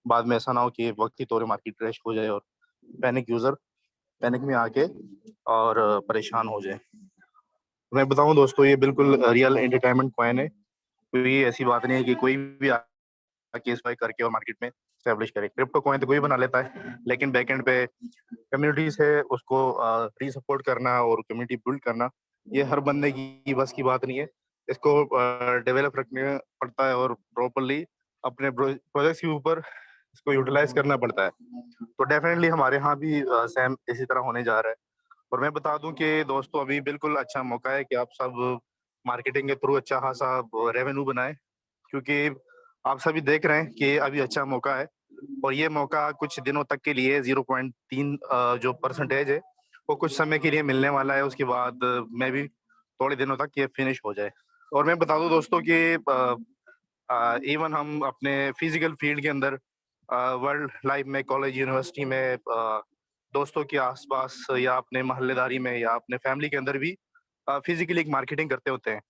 बाद में ऐसा ना हो कि वक्ती तौर पे मार्केट क्रैश हो जाए और यूजर पैनिक में आके और परेशान हो जाए। मैं बताऊं दोस्तों, ये बिल्कुल रियल एंटरटेनमेंट कॉइन है। कोई ऐसी बात नहीं है कि कोई भी आके इस करके और मार्केट में एस्टैब्लिश करे। क्रिप्टो कॉइन तो कोई बना लेता है, लेकिन बैकएंड पे कम्युनिटी से उसको री सपोर्ट करना और कम्युनिटी बिल्ड करना, ये हर बंदे की बस की बात नहीं है। इसको डेवलप रखने पड़ता है और प्रॉपरली अपने प्रोजेक्ट्स के ऊपर इसको यूटिलाइज करना पड़ता है। तो डेफिनेटली हमारे यहाँ भी सेम इसी तरह होने जा रहा है। और मैं बता दूं कि दोस्तों, अभी बिल्कुल अच्छा मौका है कि आप सब मार्केटिंग के थ्रू अच्छा खासा रेवेन्यू बनाएं, क्योंकि आप सभी देख रहे हैं कि अभी अच्छा मौका है। और ये मौका कुछ दिनों तक के लिए 0.3 जो परसेंटेज है वो कुछ समय के लिए मिलने वाला है। उसके बाद मैं भी थोड़े दिनों तक ये फिनिश हो जाए। और मैं बता दूं दोस्तों कि इवन हम अपने फिजिकल फील्ड के अंदर वर्ल्ड लाइफ में, कॉलेज, यूनिवर्सिटी में, दोस्तों के आसपास या अपने मोहल्लेदारी में या अपने फैमिली के अंदर भी फिजिकली एक मार्केटिंग करते होते हैं।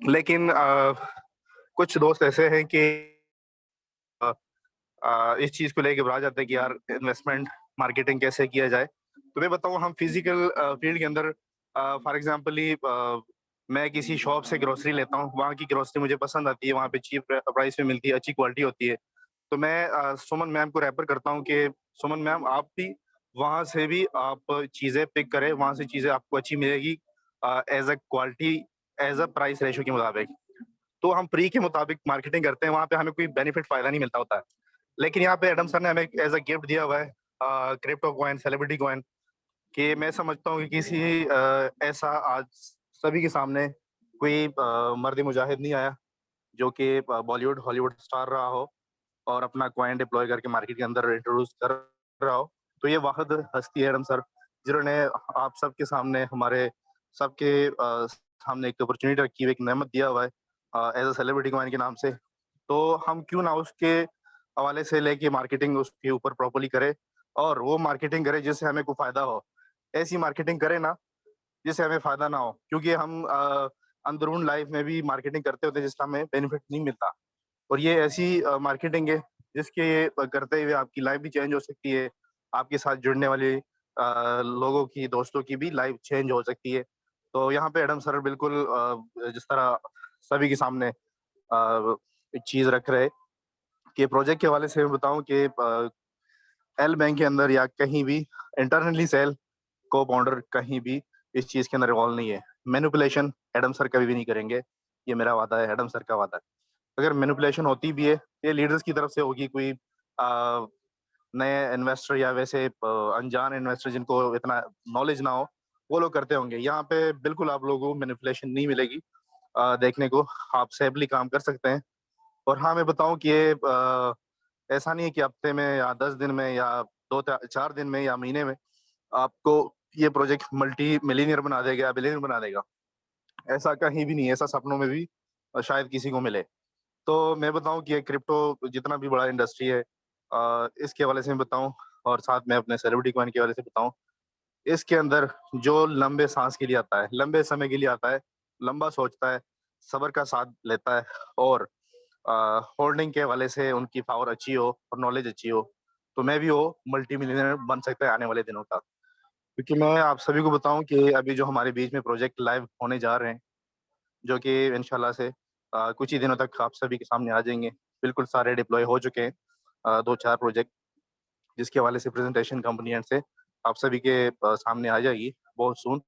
लेकिन कुछ दोस्त ऐसे हैं कि इस चीज को लेके घबरा जाते हैं कि यार इन्वेस्टमेंट मार्केटिंग कैसे किया जाए। तो मैं बताऊं, हम फिजिकल फील्ड के अंदर फॉर एग्जाम्पल मैं किसी शॉप से ग्रोसरी लेता हूँ, वहाँ की ग्रोसरी मुझे पसंद आती है, वहाँ पे चीप प्राइस में मिलती है, अच्छी क्वालिटी होती है। तो मैं सुमन मैम को रेफर करता हूँ कि सुमन मैम आप भी वहाँ से भी आप चीज़ें पिक करें, वहाँ से चीज़ें आपको अच्छी मिलेगी as a quality, as a price ratio के मुताबिक। तो हम फ्री के मुताबिक मार्केटिंग करते हैं, वहाँ पे हमें कोई बेनिफिट फ़ायदा नहीं मिलता होता है। लेकिन यहाँ पे एडम सर ने हमें एज़ अ गिफ्ट दिया हुआ है क्रिप्टो कॉइन, सेलिब्रिटी कॉइन, कि मैं समझता हूँ कि किसी ऐसा आज सभी के सामने कोई मर्द मुजाहिद नहीं आया जो कि बॉलीवुड, हॉलीवुड स्टार रहा हो और अपना कॉइन डिप्लॉय करके मार्केट के अंदर इंट्रोड्यूस कर रहा हो। तो ये वाहिद हस्ती है एडम सर, जिन्होंने आप सबके सामने हमारे सबके सामने एक अपॉर्चुनिटी रखी हुई, एक नेमत दिया हुआ है एज़ अ सेलिब्रिटी कॉइन के नाम से। तो हम क्यों ना उसके हवाले से लेके मार्केटिंग उसके ऊपर प्रॉपर्ली करें और वो मार्केटिंग करें जिससे हमें कोई फ़ायदा हो। ऐसी मार्केटिंग करें ना जिससे हमें फ़ायदा ना हो, क्योंकि हम अंदरून लाइफ में भी मार्केटिंग करते होते हैं जिसका हमें बेनिफिट नहीं मिलता। और ये ऐसी मार्केटिंग है जिसके करते हुए आपकी लाइफ भी चेंज हो सकती है, आपके साथ जुड़ने वाले लोगों की, दोस्तों की भी लाइफ चेंज हो सकती है। तो यहाँ पे एडम सर बिल्कुल जिस तरह सभी के सामने एक चीज़ रख रहे कि प्रोजेक्ट के हवाले से मैं बताऊँ कि एल बैंक के अंदर या कहीं भी इंटरनली सेल को-फाउंडर कहीं भी इस चीज़ के अंदर इन्वॉल्व नहीं है। मैनिपुलेशन एडम सर कभी भी नहीं करेंगे, ये मेरा वादा है, एडम सर का वादा है। अगर मैनिपुलेशन होती भी है, ये लीडर्स की तरफ से होगी, कोई नए इन्वेस्टर या वैसे अनजान इन्वेस्टर जिनको इतना नॉलेज ना हो, वो लोग करते होंगे। यहाँ पे बिल्कुल आप लोगों को मैनिपुलेशन नहीं मिलेगी देखने को, आप सेफली काम कर सकते हैं। और हाँ, मैं बताऊँ कि ये ऐसा नहीं है कि हफ्ते में या 10 दिन में या 4 दिन में या महीने में आपको ये प्रोजेक्ट मल्टी मिलियनियर बना देगा या बिलियनियर बना देगा। ऐसा कहीं भी नहीं है, ऐसा सपनों में भी शायद किसी को मिले। तो मैं बताऊँ कि ये क्रिप्टो जितना भी बड़ा इंडस्ट्री है इसके हवाले से मैं बताऊँ और साथ में अपने सेलिब्रिटी कॉइन के हवाले से बताऊँ, इसके अंदर जो लंबे साँस के लिए आता है, लंबे समय के लिए आता है, लंबा सोचता है, सब्र का साथ लेता है और होल्डिंग के हवाले से उनकी पावर अच्छी हो और नॉलेज अच्छी हो, तो मैं भी वो मल्टी मिलियनेयर बन सकता है आने वाले दिनों तक। क्योंकि मैं आप सभी को बताऊँ कि अभी जो हमारे बीच में प्रोजेक्ट लाइव होने जा रहे हैं, जो कि इंशाल्लाह से कुछ ही दिनों तक आप सभी के सामने आ जाएँगे। बिल्कुल सारे डिप्लॉय हो चुके हैं 2-4 प्रोजेक्ट, जिसके हवाले से प्रेज़ेंटेशन कंपनी एंड से आप सभी के सामने आ जाएगी बहुत सून।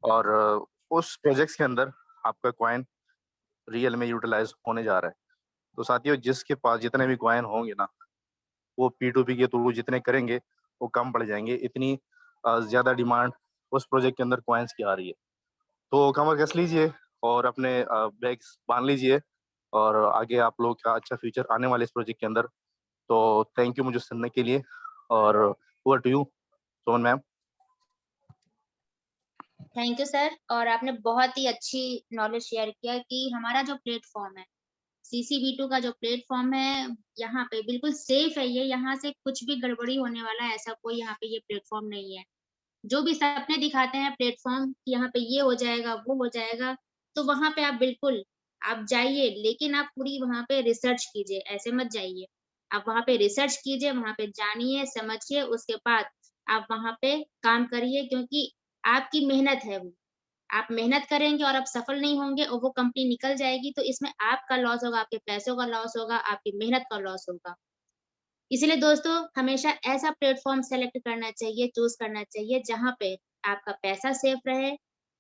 और उस प्रोजेक्ट्स के अंदर आपका कॉइन रियल में यूटिलाइज़ होने जा रहा है। तो साथियों, जिसके पास जितने भी कॉइन होंगे ना, वो पी2पी के थ्रू जितने करेंगे, वो कम पड़ जाएँगे। इतनी ज़्यादा डिमांड उस प्रोजेक्ट के अंदर कॉइन्स की आ रही है। तो कमर कस लीजिए और अपने बैग्स बाँध लीजिए और आगे आप लोग का अच्छा फ्यूचर आने वाले इस प्रोजेक्ट के अंदर। तो थैंक यू मुझे सुनने के लिए और over to you Suman ma'am. Thank you sir. और आपने बहुत ही अच्छी नॉलेज शेयर किया कि हमारा जो प्लेटफ़ॉर्म है, सीसीबी2 का जो प्लेटफ़ॉर्म है, यहाँ पे बिल्कुल सेफ है ये, यहाँ से कुछ भी गड़बड़ी होने वाला है, ऐसा कोई यहाँ पे ये प्लेटफ़ॉर्म नहीं है। जो भी सपने दिखाते हैं प्लेटफ़ॉर्म कि यहाँ पे ये हो जाएगा, वो हो जाएगा, तो वहाँ पे आप बिल्कुल आप जाइए, लेकिन आप पूरी वहाँ पे रिसर्च कीजिए, ऐसे मत जाइए। आप वहाँ पे रिसर्च कीजिए, वहाँ पे जानिए, समझिए, उसके बाद आप वहाँ पे काम करिए, क्योंकि आपकी मेहनत है वो। आप मेहनत करेंगे और आप सफल नहीं होंगे और वो कंपनी निकल जाएगी, तो इसमें आपका लॉस होगा, आपके पैसों का लॉस होगा, आपकी मेहनत का लॉस होगा। इसीलिए दोस्तों हमेशा ऐसा प्लेटफ़ॉर्म सेलेक्ट करना चाहिए, चूज़ करना चाहिए जहाँ पे आपका पैसा सेफ रहे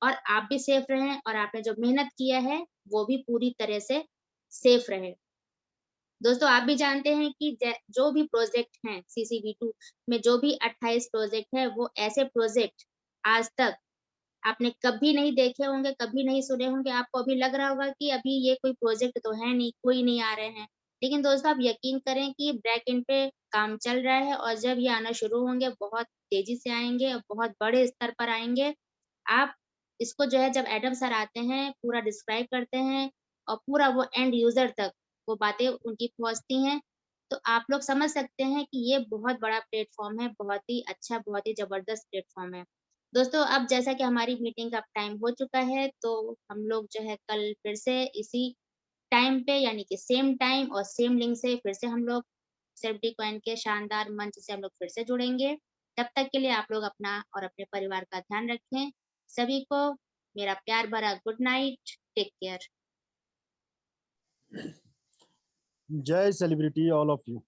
और आप भी सेफ रहें और आपने जो मेहनत किया है, वो भी पूरी तरह से सेफ रहे। दोस्तों आप भी जानते हैं कि जो भी प्रोजेक्ट हैं सीसीबी2 में जो भी 28 प्रोजेक्ट हैं, वो ऐसे प्रोजेक्ट आज तक आपने कभी नहीं देखे होंगे, कभी नहीं सुने होंगे, आपको अभी लग रहा होगा कि अभी ये कोई प्रोजेक्ट तो है नहीं, कोई नहीं आ रहे हैं। लेकिन दोस्तों आप यकीन करें कि बैक एंड पे काम चल रहा है और जब ये आना शुरू होंगे, बहुत तेज़ी से आएँगे और बहुत बड़े स्तर पर आएँगे। आप इसको जो है जब एडम सर आते हैं, पूरा डिस्क्राइब करते हैं और पूरा वो एंड यूज़र तक वो बातें उनकी पहुँचती हैं, तो आप लोग समझ सकते हैं कि ये बहुत बड़ा प्लेटफ़ॉर्म है, बहुत ही अच्छा, बहुत ही ज़बरदस्त प्लेटफ़ॉर्म है। दोस्तों अब जैसा कि हमारी मीटिंग का टाइम हो चुका है, तो हम लोग जो है कल फिर से इसी टाइम पे यानी कि सेम टाइम और सेम लिंक से फिर से हम लोग सेल्फ डिफाइन के शानदार मंच से हम लोग फिर से जुड़ेंगे। तब तक के लिए आप लोग अपना और अपने परिवार का ध्यान रखें। सभी को मेरा प्यार भरा गुड नाइट, टेक केयर। जय सेलिब्रिटी ऑल ऑफ यू।